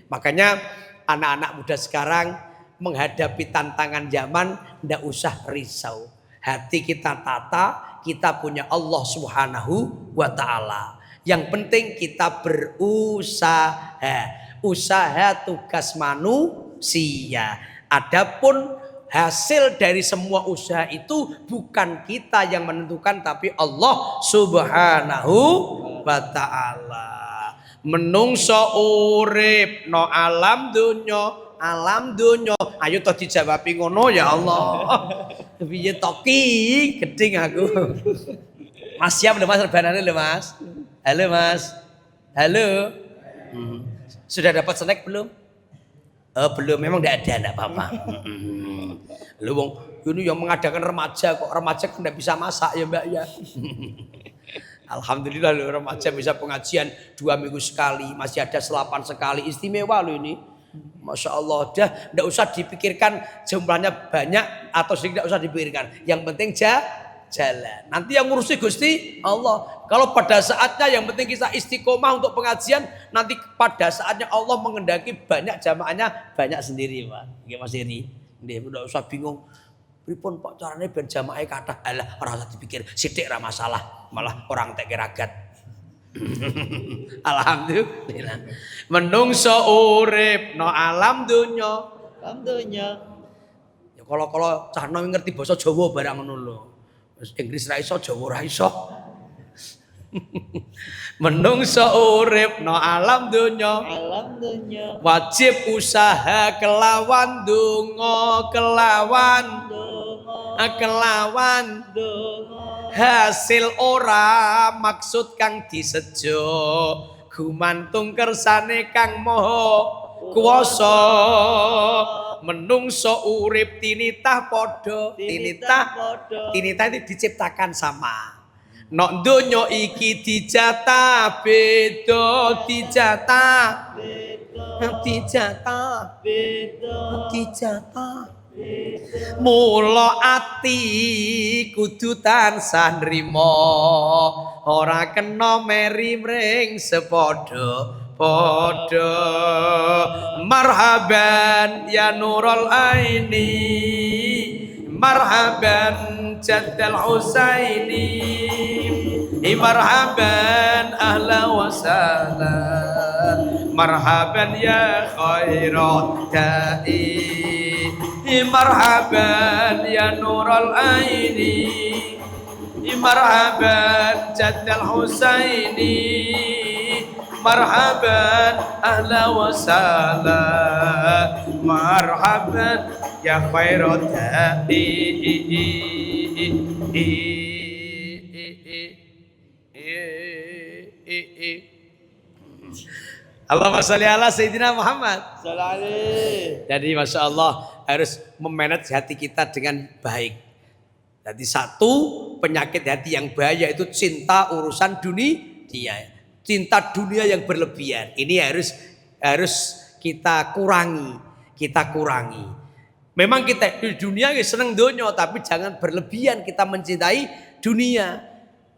Makanya anak-anak muda sekarang menghadapi tantangan zaman tidak usah risau. Hati kita tata, kita punya Allah Subhanahu wa Ta'ala. Yang penting kita berusaha. Usaha tugas manusia. Adapun hasil dari semua usaha itu bukan kita yang menentukan, tapi Allah Subhanahu wa Ta'ala. Menungso urip no alam dunya, ayo to dijawabi ngono ya Allah. Piye to ki gedeng aku. Mas siap lho Mas, rebanane lho Mas. Halo Mas. Halo. Sudah dapat snack belum? Belum, memang enggak apa-apa. Lu wong ini yang mengadakan remaja kok, remaja kan enggak bisa masak ya Mbak ya. Alhamdulillah lu remaja bisa pengajian 2 minggu sekali, masih ada selapan sekali, istimewa lu ini. Masya Allah, dah tidak usah dipikirkan jumlahnya banyak atau sedikit, tidak usah dipikirkan. Yang penting jalan. Nanti yang ngurusi Gusti Allah. Kalau pada saatnya yang penting kita istiqomah untuk pengajian, nanti pada saatnya Allah mengendaki banyak jamaahnya banyak sendiri, Pak. Nggih Mas Iri. Nggih, tidak usah bingung. Pripun Pak carane ben jamaah kathah. Alah, ora usah dipikir, sithik ra masalah. Malah orang tek ragat. Alhamdulillah. Menungso urip no alam dunya. Alam dunya. Ya kalau cah nom ngerti basa Jawa barang ngono lho. Inggris ra iso, Jawa ra iso. Menungso urip no alam dunya. Alam dunya. Wajib usaha kelawan donga, kelawan hasil ora maksud kang disejo, gumantung kersane kang maha kuwasa. Menungso urip tinitah padha, tinitah itu diciptakan sama. Nok donya iki dijatah beda, dijatah mula ati kudu tansah nrimo, ora kena meri mring sepadha. Marhaban ya nurul aini, marhaban jaddal husaini, marhaban ahla wa sahlan, marhaban ya khairat da'i, marhaban ya nurul aini, marhaban jaddal husaini, marhaban ahla wa sahlan, marhaban ya khairat da'i. Allahumma sholli ala Sayyidina Muhammad. Jadi Masya Allah harus memanage hati kita dengan baik. Jadi satu penyakit hati yang bahaya itu cinta urusan dunia. Cinta dunia yang berlebihan. Ini harus kita kurangi. Memang kita di dunia senang dunia, tapi jangan berlebihan kita mencintai dunia.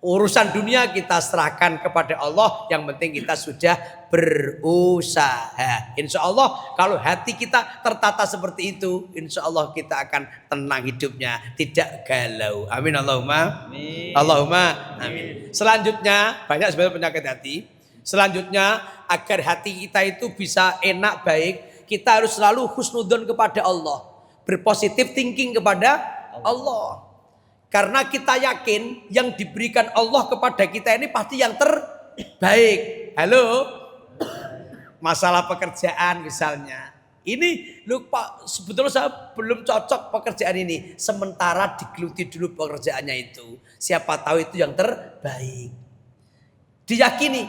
Urusan dunia kita serahkan kepada Allah. Yang penting kita sudah berusaha. Insya Allah kalau hati kita tertata seperti itu, insya Allah kita akan tenang hidupnya, tidak galau. Amin Allahumma amin. Allahumma amin. Selanjutnya banyak sebenarnya penyakit hati. Selanjutnya agar hati kita itu bisa enak baik, kita harus selalu husnudzon kepada Allah, berpositif thinking kepada Allah. Karena kita yakin yang diberikan Allah kepada kita ini pasti yang terbaik. Halo? Masalah pekerjaan misalnya. Ini lupa, sebetulnya saya belum cocok pekerjaan ini. Sementara digeluti dulu pekerjaannya itu. Siapa tahu itu yang terbaik. Diyakini.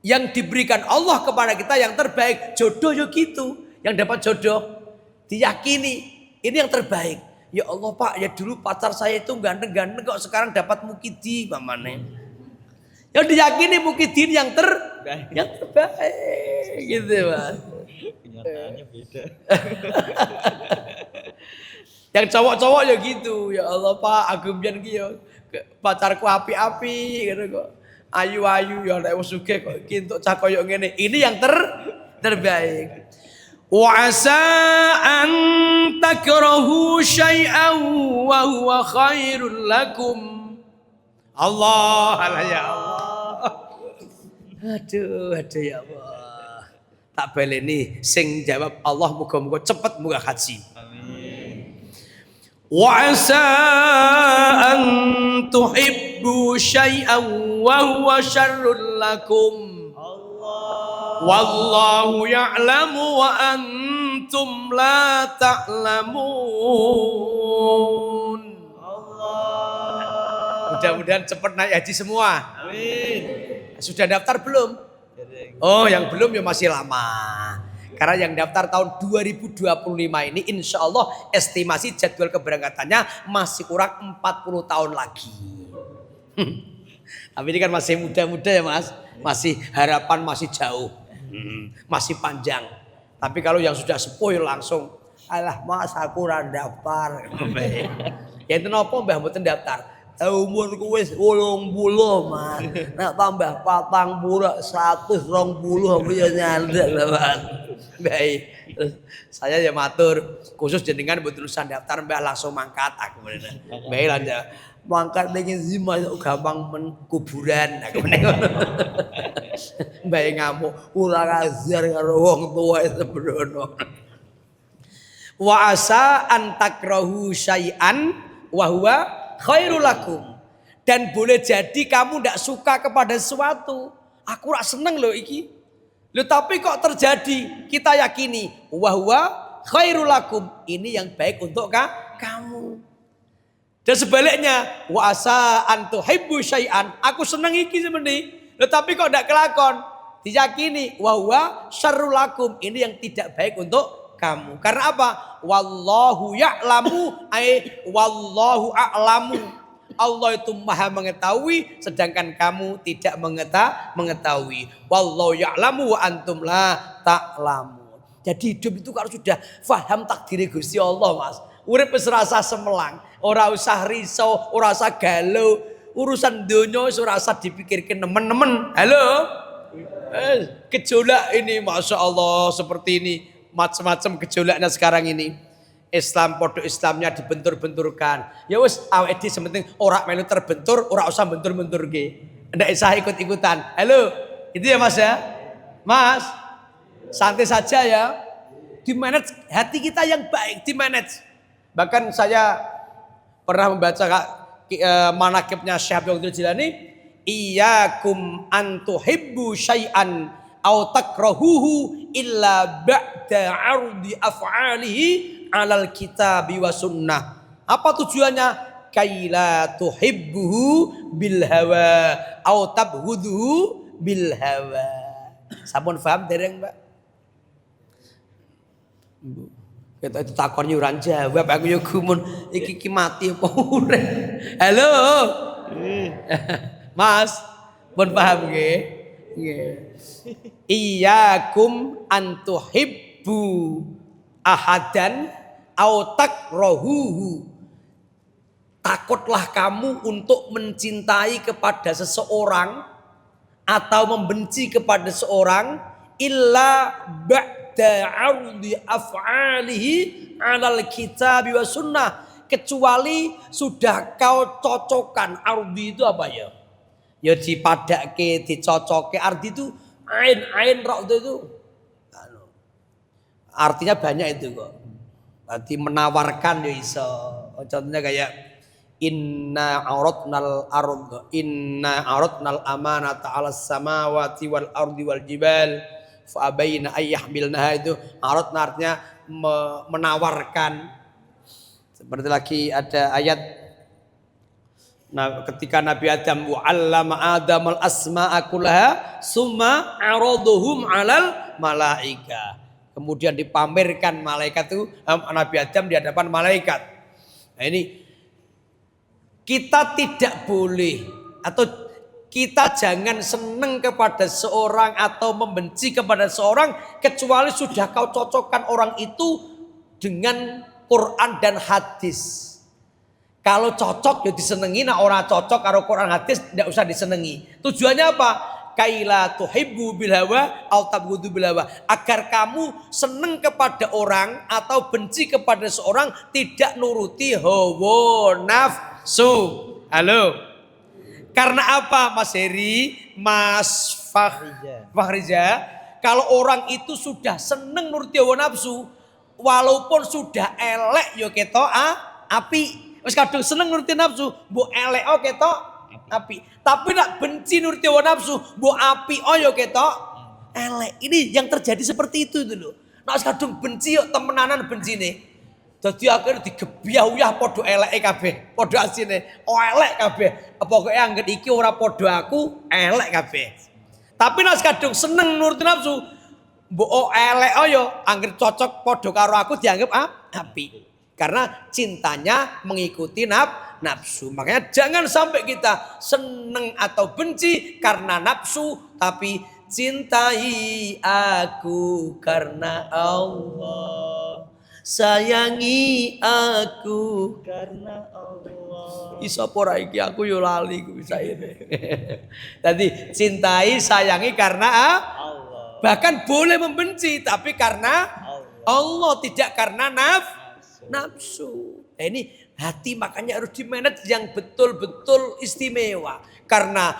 Yang diberikan Allah kepada kita yang terbaik. Jodoh yuk gitu. Yang dapat jodoh. Diyakini. Ini yang terbaik. Ya Allah Pak, ya dulu pacar saya itu ganteng-ganteng kok sekarang dapat mukidi mamane. Ya diyakini mukidin yang terbaik gitu Mas. Kenyataannya beda. Yang cowok-cowok ya gitu. Ya Allah Pak, aku mbiyen ki ya pacarku api-api gitu kok. Ayu-ayu ya nek wis sugih kok iki entuk cah koyo ngene. Ini yang terbaik. Wa asa an takrahu syai'an wa huwa khairul lakum. Allah ya Allah. Aduh ya Allah. Tak baleni sing jawab Allah muga-muga cepet muga haji. Amin. Wa asa an tuhibbu syai'an wa huwa syarrul lakum. Wallahu ya'lamu wa antum la ta'lamun. Allah. Mudah-mudahan cepat naik haji semua. Amin. Sudah daftar belum? Oh, yang belum ya masih lama. Karena yang daftar tahun 2025 ini insya Allah estimasi jadwal keberangkatannya masih kurang 40 tahun lagi. Tapi ini kan masih muda-muda ya Mas. Masih harapan masih jauh. Masih panjang. Tapi kalau yang sudah sepuh langsung, alah Mas aku ora daftar. Ya itu napa Mbah mboten daftar? Umurku wis 80 Mas. Nek tambah 40 120 aku ya nyandek lho Mas. Baik. Terus saya ya matur, khusus jenengan mboten usah daftar Mbah langsung mangkat aku bener. Baik lanjut. Mangkat dengan zima gampang kuburan aku meneng. Mbah ngamuk ora ngajar karo wong tuwa sembrono. Wa asa an takrahu syai'an wa huwa khairul lakum. Dan boleh jadi kamu ndak suka kepada sesuatu. Aku rak seneng loh iki. Loh tapi kok terjadi? Kita yakini wa huwa khairul lakum. Ini yang baik untuk kamu. Dan sebaliknya, wa asa an tuhibbu syai'an, aku seneng iki sebenarnya. Tetapi kok ndak kelakon? Diyakini wa huwa syarrul lakum, ini yang tidak baik untuk kamu. Karena apa? Wallahu ya'lamu wallahu a'lamu. Allah itu Maha mengetahui sedangkan kamu tidak mengetahui. Wallahu ya'lamu wa antum la ta'lamu. Jadi hidup itu kalau sudah faham takdir Gusti Allah, Mas. Urip wis rasa semelang, ora usah risau, ora usah galau, urusan donya wis ora usah dipikirkan nemen-nemen. Halo? Gejolak ini Masya Allah seperti ini, macam-macam gejolaknya sekarang ini. Islam podo Islamnya dibentur-benturkan. Ya wis awake dhewe sementing ora melu terbentur, ora usah bentur-benturke. Ndak usah ikut-ikutan. Halo? Itu ya Mas ya? Mas, santai saja ya. Dimanage hati kita yang baik, dimanage. Bahkan saya pernah membaca manaqibnya Syekh Abdul Jilani, iyyakum an tuhibbu syai'an aw takrahuhu illa ba'da 'ardi af'alihi 'alal kitabi wa sunnah. Apa tujuannya? Kaila tuhibbuhu bil hawa aw tabghuduhu bil hawa. Sampun paham dereng, Mbak? Kita itu takon yo ora jawab, aku yo gumun iki mati apa urip. Halo. Mas, pun paham nggih? Nggih. Iyyakum an tuhibbu ahadan au takrahuhu. Takutlah kamu untuk mencintai kepada seseorang atau membenci kepada seorang illa ba'da 'ardi af'alihi 'alal kitabi wa sunnah, kecuali sudah kau cocokkan. Ardi itu apa ya? Ya dipadake, dicocoke. Ardi itu ain ra itu. Artinya banyak itu kok. Berarti menawarkan ya iso. Contohnya kayak inna aradnal amanata 'alas samawati wal ardi wal jibal fa abaina ayyahmilnaha. Itu aradna artinya menawarkan. Seperti lagi ada ayat ketika Nabi Adam wa'allama Adamal asma'a kullaha summa araduhum 'alal malaika. Kemudian dipamerkan malaikat itu, Nabi Adam di hadapan malaikat. Nah ini kita tidak boleh atau kita jangan senang kepada seorang atau membenci kepada seorang kecuali sudah kau cocokkan orang itu dengan Quran dan hadis. Kalau cocok ya disenengi, nah orang cocok karo Quran hadis tidak usah disenengi. Tujuannya apa? Kaila tuhibbu bil hawa au tabghudu bil hawa, agar kamu seneng kepada orang atau benci kepada seorang tidak nuruti hawa nafsu. Halo. Karena apa Mas Heri, Mas Fahrija? Kalau orang itu sudah seneng nuruti hawa nafsu, walaupun sudah elek yo ketok api. Wis kadung seneng nuruti nafsu, mbok elek ketok api. Tapi nak benci nuruti hawa nafsu, mbok api yo ketok elek. Ini yang terjadi seperti itu dulu. Nak kadung benci yo temenanan bencine. Dadi akhirnya digebyah-uyah padha eleke kabeh, padha asine elek kabeh. Pokoke anggere iki ora padha aku, elek kabeh. Tapi nak kadung seneng nuruti nafsu, mbok elek yo anggere cocok padha karo aku dianggap api. Karena cintanya mengikuti nafsu. Makanya jangan sampai kita seneng atau benci karena nafsu, tapi cintai aku karena Allah, sayangi aku karena Allah. Iso ora iki aku yo lali ku bisa ini. Tadi cintai sayangi karena Allah. Bahkan boleh membenci tapi karena Allah, tidak karena nafsu. Nah, ini hati makanya harus dimanage yang betul-betul istimewa. Karena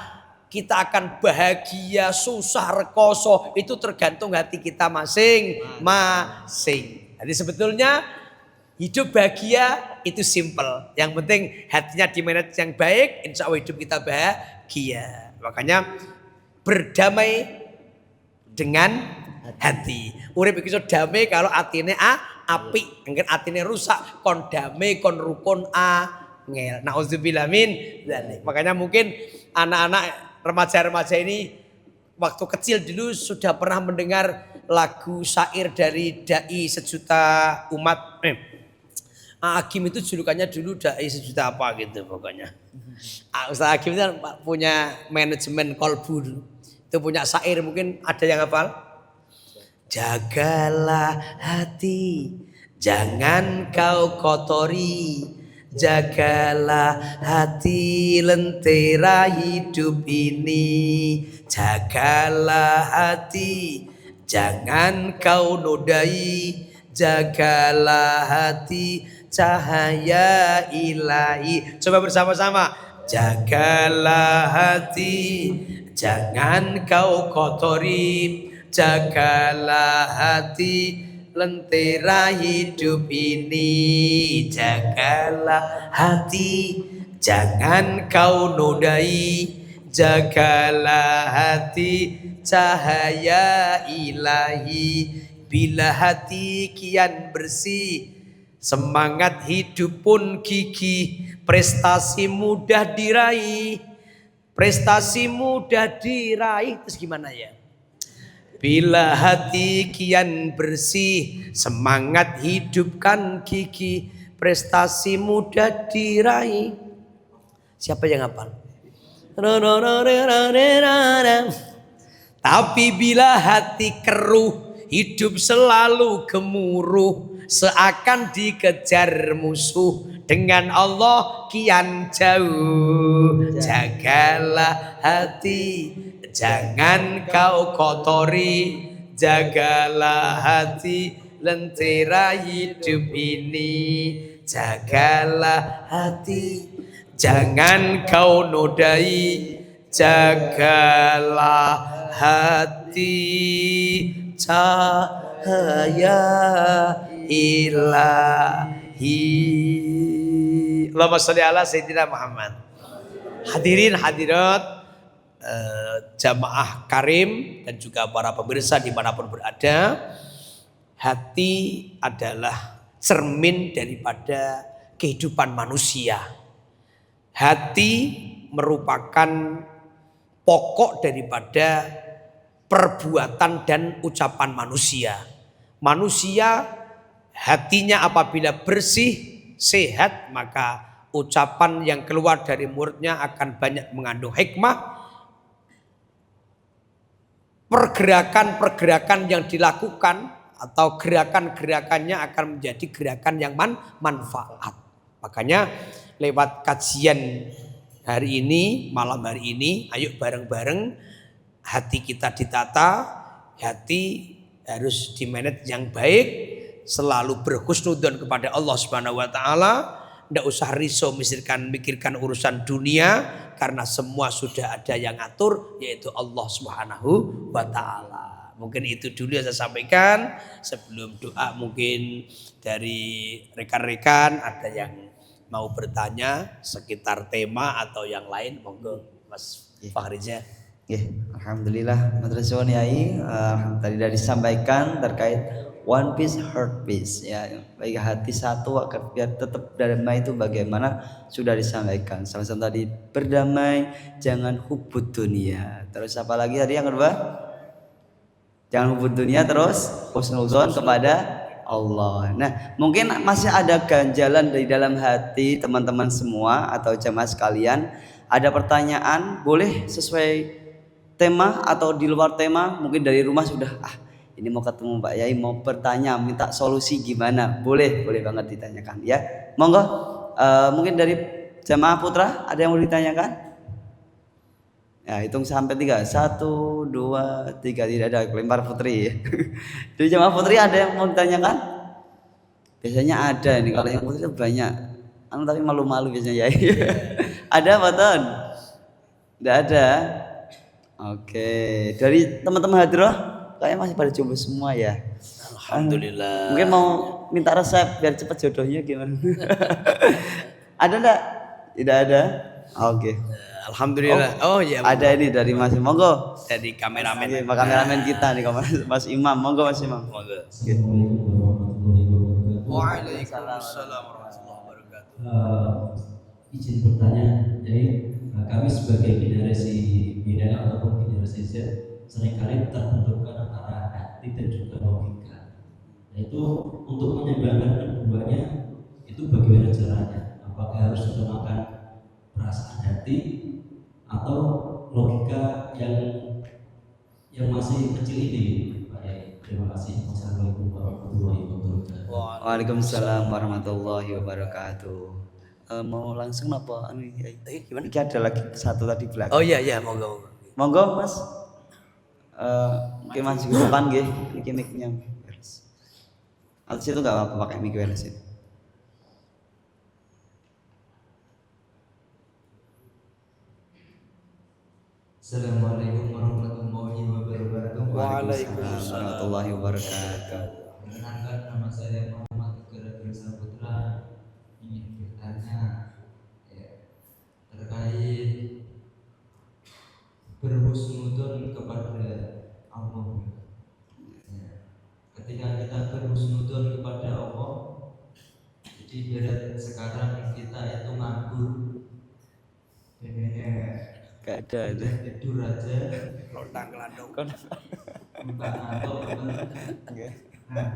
kita akan bahagia, susah, rekoso, itu tergantung hati kita masing-masing. Jadi sebetulnya hidup bahagia itu simple. Yang penting hatinya dimanage yang baik, insya Allah hidup kita bahagia. Makanya berdamai dengan hati. Urip iki iso damai kalau atine apik, engken atine rusak kon damai kon rukun angel. Nauzubillah min dzalik. Makanya mungkin anak-anak remaja-remaja ini waktu kecil dulu sudah pernah mendengar lagu syair dari Dai Sejuta Umat. Agim itu julukannya dulu Dai Sejuta apa gitu pokoknya. Ustaz Agim itu punya manajemen kolbu dulu. Itu punya syair, mungkin ada yang hafal? Jagalah hati, jangan kau kotori. Jagalah hati, lentera hidup ini. Jagalah hati, jangan kau nodai. Jagalah hati, cahaya ilahi. Coba bersama-sama. Jagalah hati, jangan kau kotori. Jagalah hati, lentera hidup ini. Jagalah hati, jangan kau nodai. Jagalah hati, cahaya ilahi. Bila hati kian bersih, semangat hidup pun gigih. Prestasi mudah diraih, prestasi mudah diraih. Terus gimana ya? Bila hati kian bersih, semangat hidup kan gigih. Prestasi mudah diraih. Siapa yang hafal? Tapi bila hati keruh, hidup selalu gemuruh. Seakan dikejar musuh, dengan Allah kian jauh. Jagalah hati, jangan kau kotori. Jagalah hati, lentera hidup ini. Jagalah hati, jangan kau nodai. Jagalah hati, cahaya ilahi. Allahumma sholli ala sayyidina Muhammad. Hadirin hadirat, jamaah karim dan juga para pemirsa dimanapun berada, hati adalah cermin daripada kehidupan manusia. Hati merupakan pokok daripada perbuatan dan ucapan manusia. Manusia hatinya apabila bersih, sehat, maka ucapan yang keluar dari mulutnya akan banyak mengandung hikmah. Pergerakan-pergerakan yang dilakukan atau gerakan-gerakannya akan menjadi gerakan yang manfaat. Makanya lewat kajian hari ini, malam hari ini, ayo bareng-bareng hati kita ditata. Hati harus dimanage yang baik, selalu berhusnudzon kepada Allah Subhanahu wa taala. Tidak usah risau mikirkan urusan dunia, karena semua sudah ada yang ngatur, yaitu Allah Subhanahu wa taala. Mungkin itu dulu yang saya sampaikan. Sebelum doa mungkin dari rekan-rekan ada yang mau bertanya sekitar tema atau yang lain, monggo Mas Fahriza. Alhamdulillah madrasah Yai, tadi sudah disampaikan terkait one piece heart piece ya, baik hati satu agar biar tetap damai itu bagaimana sudah disampaikan. Salah satu tadi berdamai, jangan hubud dunia. Terus apa lagi tadi yang kedua? Jangan hubud dunia, terus husnuzon kepada Allah. Nah, mungkin masih ada ganjalan dari dalam hati teman-teman semua atau jamaah sekalian. Ada pertanyaan, boleh sesuai tema atau di luar tema, mungkin dari rumah sudah ini mau ketemu Pak Yai, mau bertanya, minta solusi gimana, boleh banget ditanyakan ya. Monggo, mungkin dari jamaah putra ada yang mau ditanyakan? Ya, hitung sampai 3, 1, 2, 3, tidak ada, lempar putri. Dari jamaah putri ada yang mau ditanyakan? Biasanya ada nih, kalau yang putri banyak, tapi malu-malu biasanya ya. Ada Pak Ton? Tidak ada. Oke, dari teman-teman hadirah kayaknya masih pada jomblo semua ya. Alhamdulillah. Mungkin mau minta resep biar cepat jodohnya gimana? Ada enggak? Tidak ada. Oke. Alhamdulillah. Oh iya. Ada ini dari Mas. Monggo. Dari kameramen. Oke, kameramen kita nih, Mas Imam. Monggo Mas Imam. Monggo. Assalamualaikum warahmatullahi wabarakatuh. Waalaikumsalam warahmatullahi wabarakatuh. Izin bertanya, jadi kami sebagai generasi milenial ataupun generasi Z seringkali terbenturkan antara hati dan juga logika. Nah itu untuk menyeimbangkan keduanya itu bagaimana caranya? Apakah harus menggunakan perasaan hati atau logika yang masih kecil ini, Pak Yai? Terima kasih. Wassalamualaikum warahmatullahi wabarakatuh. Waalaikumsalam warahmatullahi wabarakatuh. Mau langsung apa? Gimana? Ini ada lagi satu tadi belakang. Oh iya, monggo. Monggo Mas. Mungkin Mas juga depan nggih, iki mic-nya. Atas itu enggak apa-apa pakai mic wireless itu. Assalamualaikum warahmatullahi wabarakatuh. Waalaikumsalam warahmatullahi wabarakatuh. Perkenalkan, nama saya Muhammad Tegar Saputra. Ingin bertanya terkait berhusnudon kepada Allah. Ketika kita berhusnudon kepada Allah, jadi ibarat sekarang kita itu nganggur, Gak ada itu. tidur aja, Kelandang-kelandang. bukan atau nah,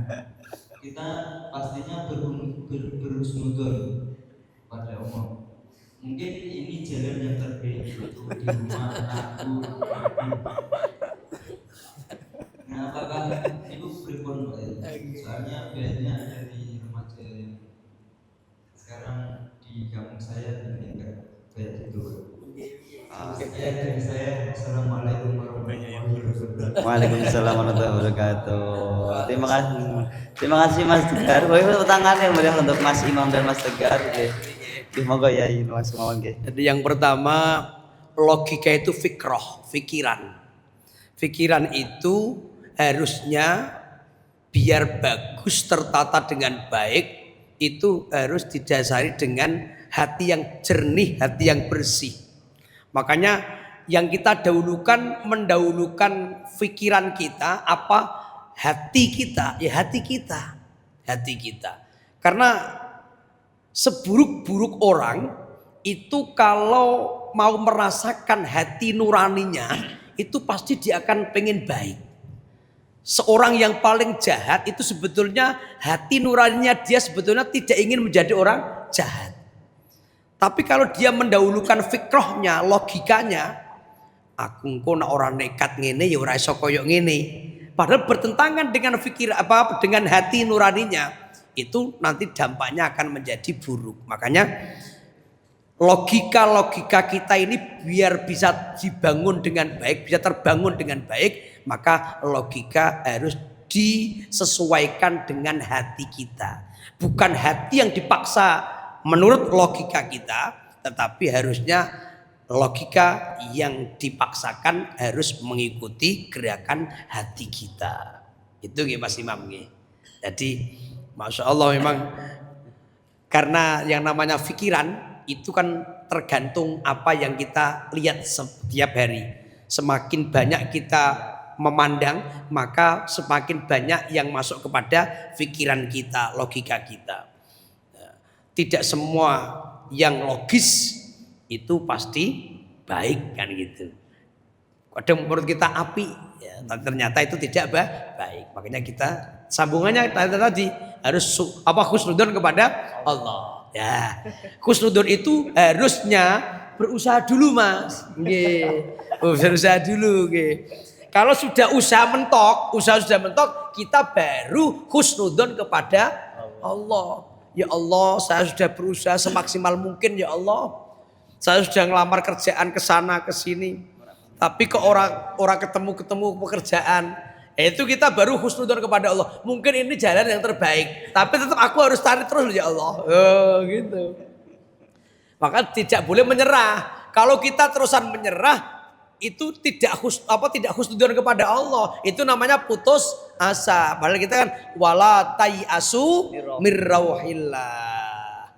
kita pastinya berhusnudon pada Allah. Mungkin ini jalan yang terbaik untuk di rumah aku. Nah, apakah itu pripun Pak? Soalnya banyak dari remaja yang sekarang di kampung saya meninggal kayak gitu. Dari saya, assalamualaikum warahmatullahi wabarakatuh. Waalaikumsalam warahmatullahi wabarakatuh. Terima kasih Mas Tegar. Boleh tepuk tangan yang meriah untuk Mas Imam dan Mas Tegar. Oke. Monggo ya Mas Imam nggih. Jadi yang pertama, logika itu fikroh, pikiran. Pikiran itu harusnya biar bagus tertata dengan baik, itu harus didasari dengan hati yang jernih, hati yang bersih. Makanya yang kita mendahulukan pikiran kita apa? Hati kita, ya hati kita. Hati kita. Karena seburuk-buruk orang itu kalau mau merasakan hati nuraninya itu pasti dia akan pengen baik. Seorang yang paling jahat itu sebetulnya hati nuraninya dia sebetulnya tidak ingin menjadi orang jahat. Tapi kalau dia mendahulukan fikrohnya, logikanya, aku engko nek ora nekat ngene ya ora iso koyo ngene. Padahal bertentangan dengan dengan hati nuraninya, itu nanti dampaknya akan menjadi buruk. Makanya logika kita ini biar bisa dibangun dengan baik, bisa terbangun dengan baik, maka logika harus disesuaikan dengan hati kita. Bukan hati yang dipaksa menurut logika kita, tetapi harusnya logika yang dipaksakan harus mengikuti gerakan hati kita. Itu nggih Mas Imam nggih. Jadi Masya Allah memang karena yang namanya pikiran itu kan tergantung apa yang kita lihat setiap hari. Semakin banyak kita memandang, maka semakin banyak yang masuk kepada pikiran kita, logika kita. Tidak semua yang logis itu pasti baik kan gitu. Kadang menurut kita api, ya, ternyata itu tidak baik. Makanya kita sambungannya tadi harus husnudon kepada Allah. Ya, husnudon itu harusnya berusaha dulu Mas. Nggih. Berusaha dulu nggih. Kalau sudah usaha sudah mentok, kita baru husnudzon kepada Allah. Ya Allah, saya sudah berusaha semaksimal mungkin ya Allah. Saya sudah ngelamar kerjaan ke sana ke sini. Tapi kok orang ketemu pekerjaan. Itu kita baru husnudzon kepada Allah. Mungkin ini jalan yang terbaik, tapi tetap aku harus cari terus ya Allah. Oh, gitu. Maka tidak boleh menyerah. Kalau kita terusan menyerah, itu tidak husnudzon kepada Allah. Itu namanya putus asa. Padahal kita kan wala tayasu mirrauhillah.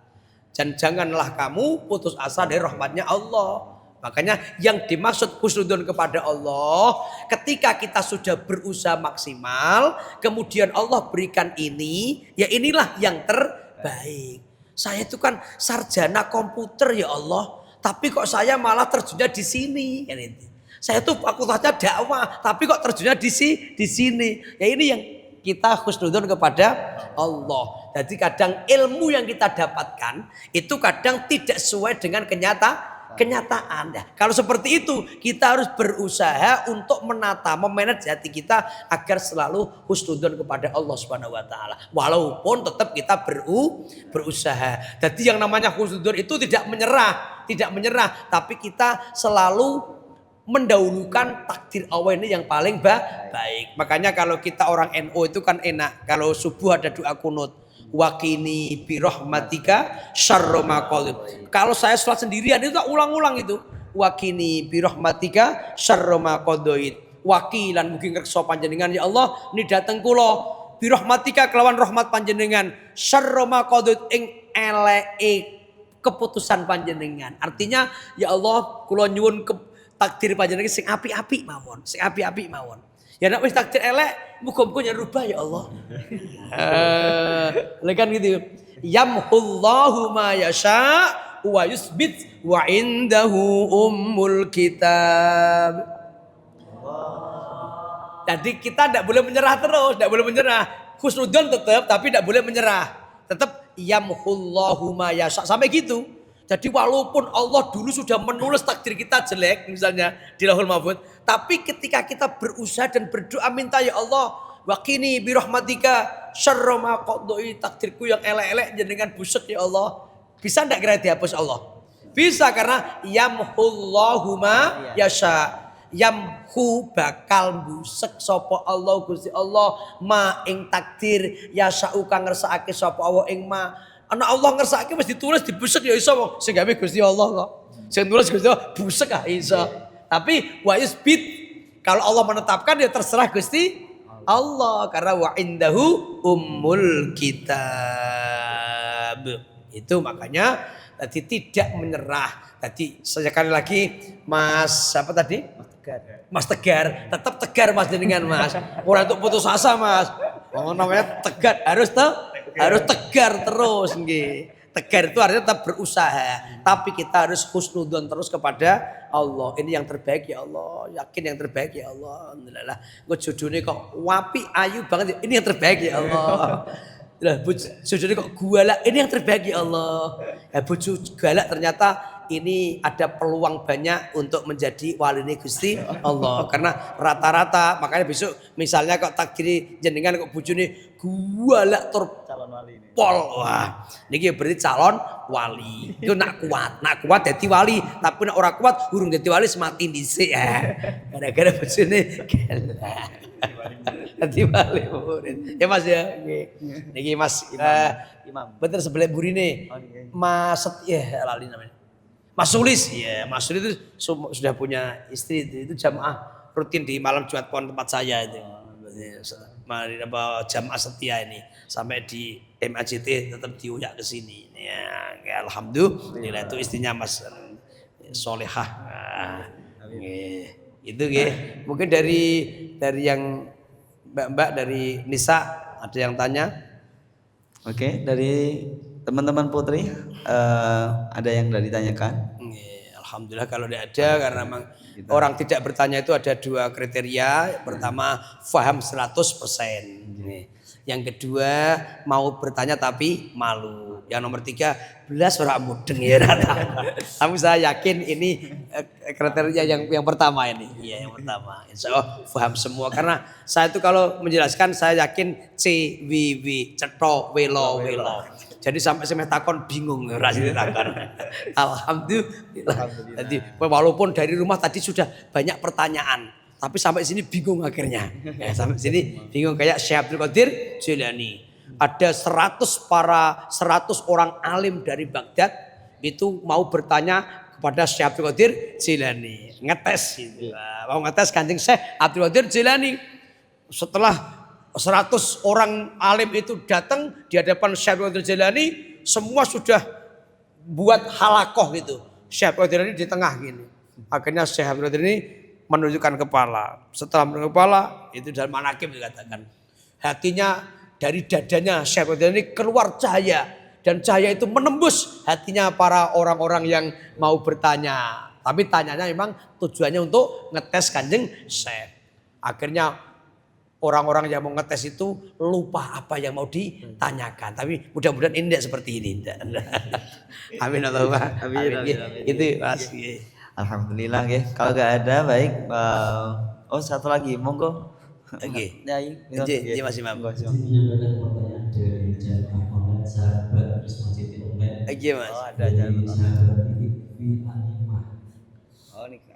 Dan janganlah kamu putus asa dari rahmatnya Allah. Makanya yang dimaksud husnudzon kepada Allah, ketika kita sudah berusaha maksimal, kemudian Allah berikan ini, ya inilah yang terbaik. Saya itu kan sarjana komputer ya Allah, tapi kok saya malah terjunnya di sini. Saya tuh fakultasnya dakwah, tapi kok terjunnya di sini. Ya ini yang kita husnudzon kepada Allah. Jadi kadang ilmu yang kita dapatkan itu kadang tidak sesuai dengan kenyataan. Ya, kalau seperti itu kita harus berusaha untuk menata, memanage hati kita agar selalu husnudzon kepada Allah Subhanahu wa taala. Walaupun tetap kita berusaha. Jadi yang namanya husnudzon itu tidak menyerah, tapi kita selalu mendahulukan takdir Allah ini yang paling baik. Makanya kalau kita orang NU itu kan enak, kalau subuh ada doa kunut. Wakini birahmatika syarra ma qalib. Kalau saya sholat sendirian itu ulang-ulang itu. Wakini birahmatika syarra ma qadait. Wakilan mugi ngreksa panjenengan ya Allah ni dateng kula birahmatika kelawan rahmat panjenengan syarra ma qadait ing eleke keputusan panjenengan. Artinya ya Allah kula nyuwun takdir panjenengan sing apik-apik mawon, Ya nek wis takdir elek, muga-muga nyerubah ya Allah. Kan gitu. Yamhullahu ma yasha wa yusbit wa indahu ummul kitab. Jadi kita tidak boleh menyerah terus, tidak boleh menyerah. Husnudzon tetap, tapi tidak boleh menyerah. Tetap yamhullahu ma yasha sampai gitu. Jadi walaupun Allah dulu sudah menulis takdir kita jelek misalnya di Lauhul Mahfuz, tapi ketika kita berusaha dan berdoa minta ya Allah, waqini birahmatika syarra ma qadai, takdirku yang elek-elek jenengan busuk ya Allah. Bisa enggak kira dihapus Allah? Bisa, karena yamhullahu ma yasha. Yamhu bakal busek sapa Allah Gusti Allah ma ing takdir yasha'u kang ngersakake sapa Allah ing ma. Anak Allah ngersakake wis ditulis dibusek ya iso kok. Sing gawe Gusti Allah kok. Sing nulis Gusti Allah busek ah iso. Tapi wa yusbit, kalau Allah menetapkan ya terserah Gusti Allah, karena wa indahu ummul kitab. Itu makanya tadi tidak menyerah. Tadi sekali lagi Mas siapa tadi? Mas Tegar, tetap tegar Mas jenengan Mas. Ora untuk putus asa Mas. Wong namanya tegar harus tegar terus nggih. Tegar itu artinya tetap berusaha, tapi kita harus husnudzon terus kepada Allah. Ini yang terbaik ya Allah, yakin yang terbaik ya Allah. Alhamdulillah. Kok jodone kok wapi ayu banget, ini yang terbaik ya Allah. Lah jodone kok galak, ini yang terbaik ya Allah. Bojo galak ternyata ini ada peluang banyak untuk menjadi waline Gusti Allah. Karena rata-rata, makanya besok misalnya kok takdiri jenengan kok bojone galak tur calon wali ini. Pol. Wah, niki berarti calon wali. Itu nak kuat dadi wali, tapi nak ora kuat urung dadi wali semati dhisik ya. Gara-gara bojone galak. Dadi wali murid. Ya Mas ya. Niki Mas Imam. Bener sebelah burine. Mas ya lali namanya. Mas Sulis, ya Mas Sulis itu sudah punya istri, itu jamaah rutin di malam Jumat Pon tempat saya itu. Jamaah setia ini sampai di MAJT tetap diuyak ke sini. Ya, alhamdulillah itu istrinya Mas Solehah. Itu mungkin dari yang Mbak dari Nisa ada yang tanya. Oke, dari teman-teman putri ada yang sudah ditanyakan? Alhamdulillah kalau tidak ada, karena memang orang tidak bertanya itu ada dua kriteria. Pertama, faham 100%. Yang kedua mau bertanya tapi malu. Yang nomor 3 belas orang mudeng ya. Tapi saya yakin ini kriteria yang pertama ini. Iya yang pertama. Insya Allah paham semua karena saya itu kalau menjelaskan saya yakin C W W cetok welo. Jadi sampai saya takon bingung rasanya takon. Alhamdulillah. Jadi walaupun dari rumah tadi sudah banyak pertanyaan. Tapi sampai sini bingung akhirnya. Ya, sampai sini bingung kayak Syekh Abdul Qadir Jilani. Ada 100 orang alim dari Baghdad itu mau bertanya kepada Syekh Abdul Qadir Jilani. Ngetes gitu. Mau ngetes Kanjeng Syekh Abdul Qadir Jilani. Setelah 100 orang alim itu datang di hadapan Syekh Abdul Qadir Jilani, semua sudah buat halakoh gitu. Syekh Abdul Qadir Jilani di tengah gini. Akhirnya Syekh Abdul Qadir ini menunjukkan kepala. Setelah menunjukkan kepala, itu dalam manaqib dikatakan. Hatinya dari dadanya Syekh Abdul ini keluar cahaya. Dan cahaya itu menembus hatinya para orang-orang yang mau bertanya. Tapi tanyanya memang tujuannya untuk ngetes Kanjeng Syekh. Akhirnya orang-orang yang mau ngetes itu lupa apa yang mau ditanyakan. Tapi mudah-mudahan ini tidak seperti ini. Amin Allahumma. Amin. Itu Mas. Alhamdulillah ya. Kalau gak ada baik. Oh satu lagi, monggo. Oke. Iya Mas Imam. Menyampaikan pertanyaan dari jamaah online sahabat Risma City Online. Oke Mas. Oh ada jalan. Sahabat ini Animah.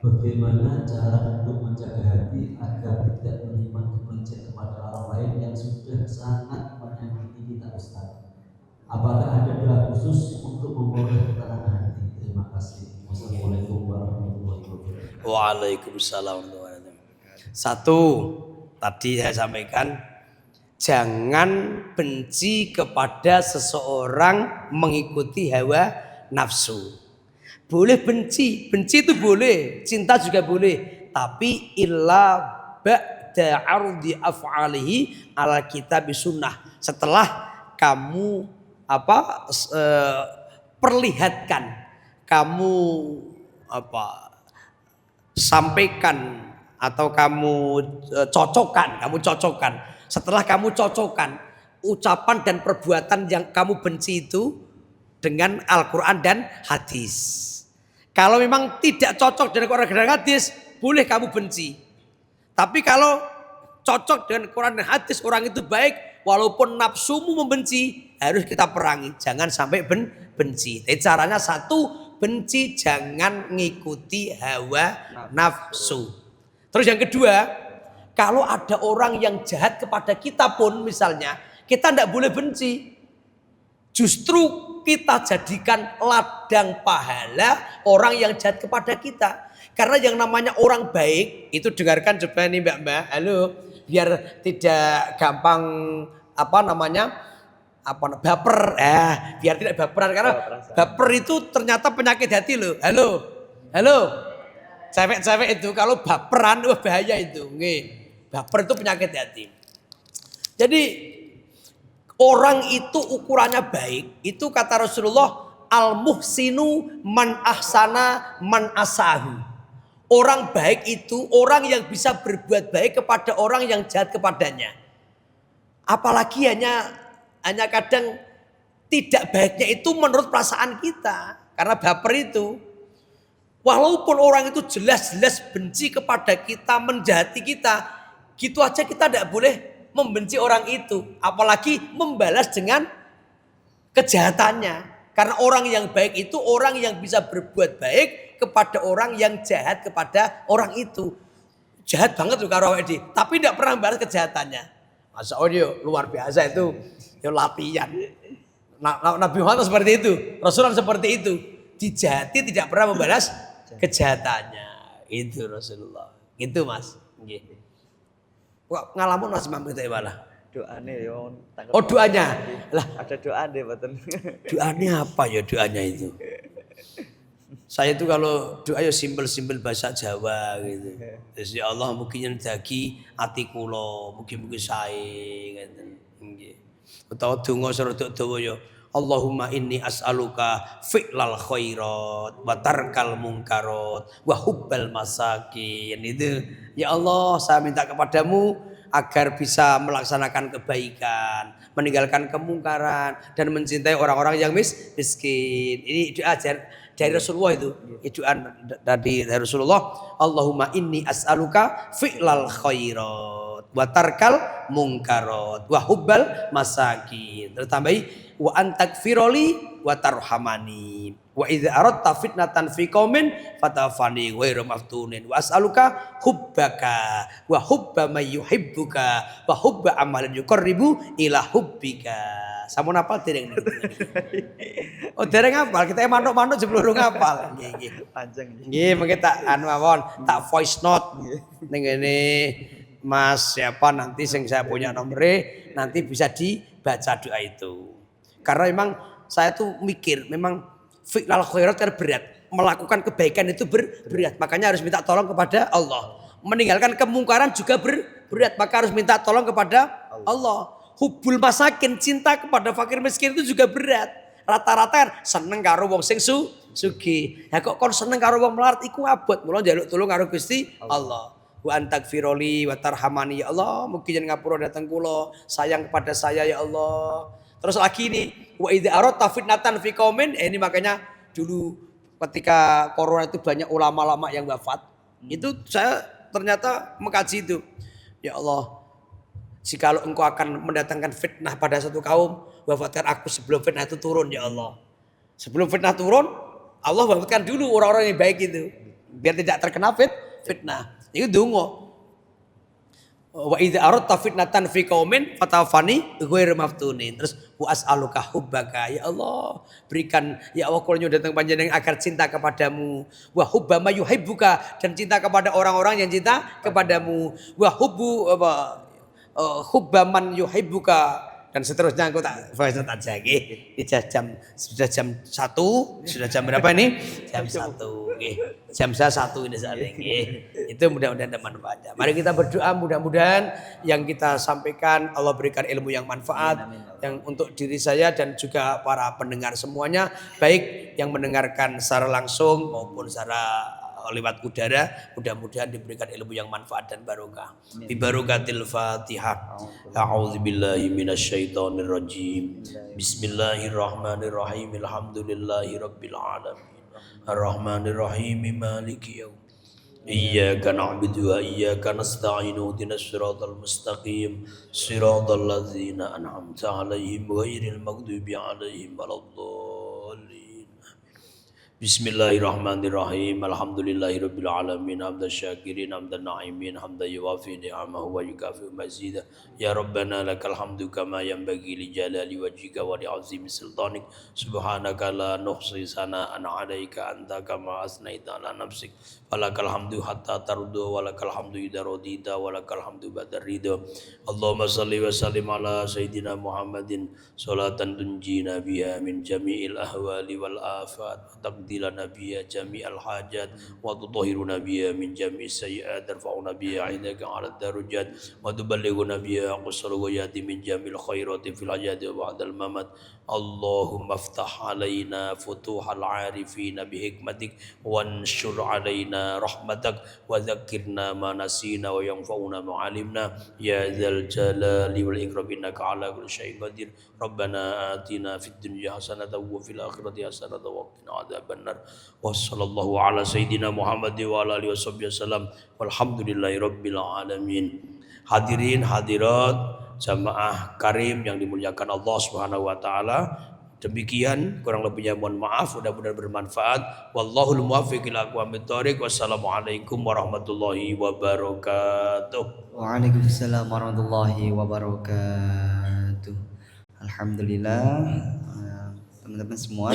Bagaimana cara untuk menjaga hati agar tidak menyimpan kebencian kepada orang lain yang sudah sangat menyakiti kita Ustaz? Apakah ada doa khusus untuk memperoleh ketenangan hati? Terima kasih. Wassalamualaikum warahmatullahi wabarakatuh. Waalaikumsalam warahmatullahi wabarakatuh. Satu, tadi saya sampaikan jangan benci kepada seseorang mengikuti hawa nafsu. Boleh benci itu boleh, cinta juga boleh, tapi illa ba'da ardi af'alihi ala kitab sunnah. Setelah kamu perlihatkan, kamu sampaikan atau kamu cocokkan. Setelah kamu cocokkan ucapan dan perbuatan yang kamu benci itu dengan Al-Quran dan hadis. Kalau memang tidak cocok dengan Quran dan hadis, boleh kamu benci. Tapi kalau cocok dengan Quran dan hadis, orang itu baik, walaupun nafsumu membenci, harus kita perangi. Jangan sampai benci. Tapi caranya satu, benci jangan ngikuti hawa nafsu. Terus yang kedua, kalau ada orang yang jahat kepada kita pun misalnya, kita tidak boleh benci. Justru kita jadikan ladang pahala orang yang jahat kepada kita. Karena yang namanya orang baik, itu dengarkan coba nih Mbak-mbak, halo, biar tidak gampang baper. Biar tidak baperan, karena baper itu ternyata penyakit hati loh. Halo. Cewek-cewek itu kalau baperan, bahaya itu. Baper itu penyakit hati. Jadi orang itu ukurannya baik, itu kata Rasulullah, al-muhsinu man ahsana man asahu. Orang baik itu orang yang bisa berbuat baik kepada orang yang jahat kepadanya. Apalagi hanya kadang tidak baiknya itu menurut perasaan kita, karena baper itu. Walaupun orang itu jelas-jelas benci kepada kita, menjahati kita, gitu aja kita tidak boleh membenci orang itu, apalagi membalas dengan kejahatannya. Karena orang yang baik itu orang yang bisa berbuat baik kepada orang yang jahat kepada orang itu. Jahat banget tuh karo awake dhewe, tapi tidak pernah membalas kejahatannya. Masya Allah luar biasa itu, latihan. Nabi Muhammad seperti itu, Rasulullah seperti itu, dijahati tidak pernah membalas kejahatannya. Itu Rasulullah. Itu Mas. Nggih. Kok ngalamun Mas Imam itu malah. Doanya ya. Oh doanya. Lah ada doa deh betul. Doanya apa ya doanya itu? Saya itu kalau doa ya simpel-simpel bahasa Jawa gitu. Terus ya Allah mungkin dagi ati kula, mugi-mugi sae ngeten. Nggih. Utawa donga serodok dawa ya Allahumma inni as'aluka fi'lal khairat wa tarkal munkarat wa hubbal masakin. Itu ya Allah saya minta kepadamu agar bisa melaksanakan kebaikan, meninggalkan kemungkaran dan mencintai orang-orang yang miskin. Ini doa dari Rasulullah itu. Doa dari Rasulullah, Allahumma inni as'aluka fi'lal khairat wa tarkal munkarat wa hubbal masakin. Terus tambahi wa antakfiroli wa tarhamani. Wa idza aradta fitnatan fi qaumin fatafani ghairu maftunin wa as'aluka hubbaka wa hubba may yuhibbuka wa hubba amalan yuqarribu ila hubbika. Sampun hafal dereng niku. Oh dereng hafal, kita manuk-manuk sebelum ngapal. Nggih. Panjang. Nggih, mengke tak anu mawon, tak voice note ning ngene Mas siapa nanti yang saya punya nomornya nanti bisa dibaca doa itu. Karena memang saya tuh mikir memang fi'lal khairat kan berat. Melakukan kebaikan itu berat. Makanya harus minta tolong kepada Allah. Meninggalkan kemungkaran juga berat. Maka harus minta tolong kepada Allah. Hubbul masakin, cinta kepada fakir miskin itu juga berat. Rata-rata seneng karo wong sing sugih. Ya kok kon seneng karo wong melarat iku abot. Mula njaluk tulung karo Gusti Allah. Wa antakfiroli wa tarhamani, ya Allah mungkin jangan ngapura datang kula, sayang kepada saya ya Allah. Terus lagi nih, wa idza aradta fitnatan fi qaumin, ini makanya dulu ketika corona itu banyak ulama-ulama yang wafat. Itu saya ternyata mengkaji itu. Ya Allah, jikalau engkau akan mendatangkan fitnah pada satu kaum, wafatkan aku sebelum fitnah itu turun ya Allah. Sebelum fitnah turun, Allah wafatkan dulu orang-orang yang baik itu biar tidak terkena fitnah. Itu donga. Wa idza aradta fitnatan fi qaumin fatawafani ghairu maftunin. Terus wa as'aluka hubbaka, ya Allah berikan ya Allah kula datang panjenengan agar cinta kepadamu, wa hubba ma yuhibbuka, dan cinta kepada orang-orang yang cinta kepadamu, wa hubba man yuhibbuka, dan seterusnya aku tak voice note aja nggih. Sudah jam 1, sudah jam berapa ini? Jam 1 nggih. Jam 1 ini saat ini. Itu mudah-mudahan ada manfaatnya. Mari kita berdoa, mudah-mudahan yang kita sampaikan Allah berikan ilmu yang manfaat yang untuk diri saya dan juga para pendengar semuanya, baik yang mendengarkan secara langsung maupun secara lewat udara, mudah-mudahan diberikan ilmu yang manfaat dan barokah. Bi barokatil Fatihah. A'udzubillahi minasyaitonir rajim. Bismillahirrahmanirrahim. Alhamdulillahirabbil alamin. Arrahmanirrahim. Maliki yaum. Iyyaka na'budu wa iyyaka nasta'in. Ihdinas siratal mustaqim. Siratal ladzina an'amta 'alaihim ghairil maghdubi 'alaihim waladdallin. Bismillahirrahmanirrahim. Alhamdulillahirabbil alamin. Hamdan syakirin, hamdan na'imin, hamdan yuwafi ni'amahu wa yukafi mazidah. Ya Rabbana lakal hamdu kama yanbaghi li jalali wajhika wa li 'azimi sultanik. Subhanaka la nuhsi sana'an 'alaika anta kama asnaita 'ala nafsik. Walakal hamdu hatta tardu, walakal hamdu idza radita, walakal hamdu ba'da ridha. Allahumma shalli wa sallim ala sayyidina Muhammadin salatan tunjina biha min jami'il ahwali wal afat. Taqdilana biya jami'al hajat wa tutahhiruna biya min jami'is sayyi'at, tarfa'una biya 'indaka 'ala darajat wa tuballighuna biya aqsal ghayati min jami'il khairati fil hayati wa ba'dal mamat. Allahumma aftah alaina futuhal 'arifina bi hikmatik wanshur alaina rahmatak wa dzakkirna ma nasina wa yanfa'una ma 'alimna ya dzal jalali wal ikram innaka 'ala kulli syai'in qadir. Rabbana atina fid dunya hasanatan wa fil akhirati hasanatan wa qina adzabannar. Wassallallahu ala sayyidina Muhammad wa ala alihi wasallam. Walhamdulillahi rabbil alamin. Hadirin hadirat jamaah karim yang dimuliakan Allah Subhanahu wa taala. Demikian kurang lebihnya mohon maaf, mudah-mudahan bermanfaat. Wallahul muwaffiq ila aqwamit thoriq. Wassalamualaikum warahmatullahi wabarakatuh. Waalaikumsalam warahmatullahi wabarakatuh. Alhamdulillah teman-teman semua,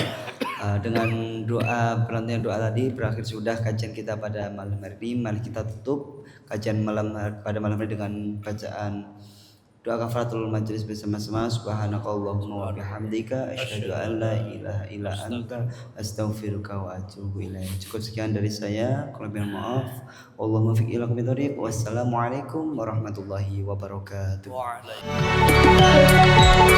dengan doa pelantikan doa tadi berakhir sudah kajian kita pada malam hari ini. Mari kita tutup kajian pada malam hari dengan bacaan doa kafaratul majlis bersama-sama. Subhanakallahumma wa bihamdika asyhadu an la ilaha illa anta astaghfiruka wa atubu ilaik. Cukup sekian dari saya, kurang lebih maaf. Allahumma fiq ila qomit. Wassalamualaikum warahmatullahi wabarakatuh. Waalaikumsalam.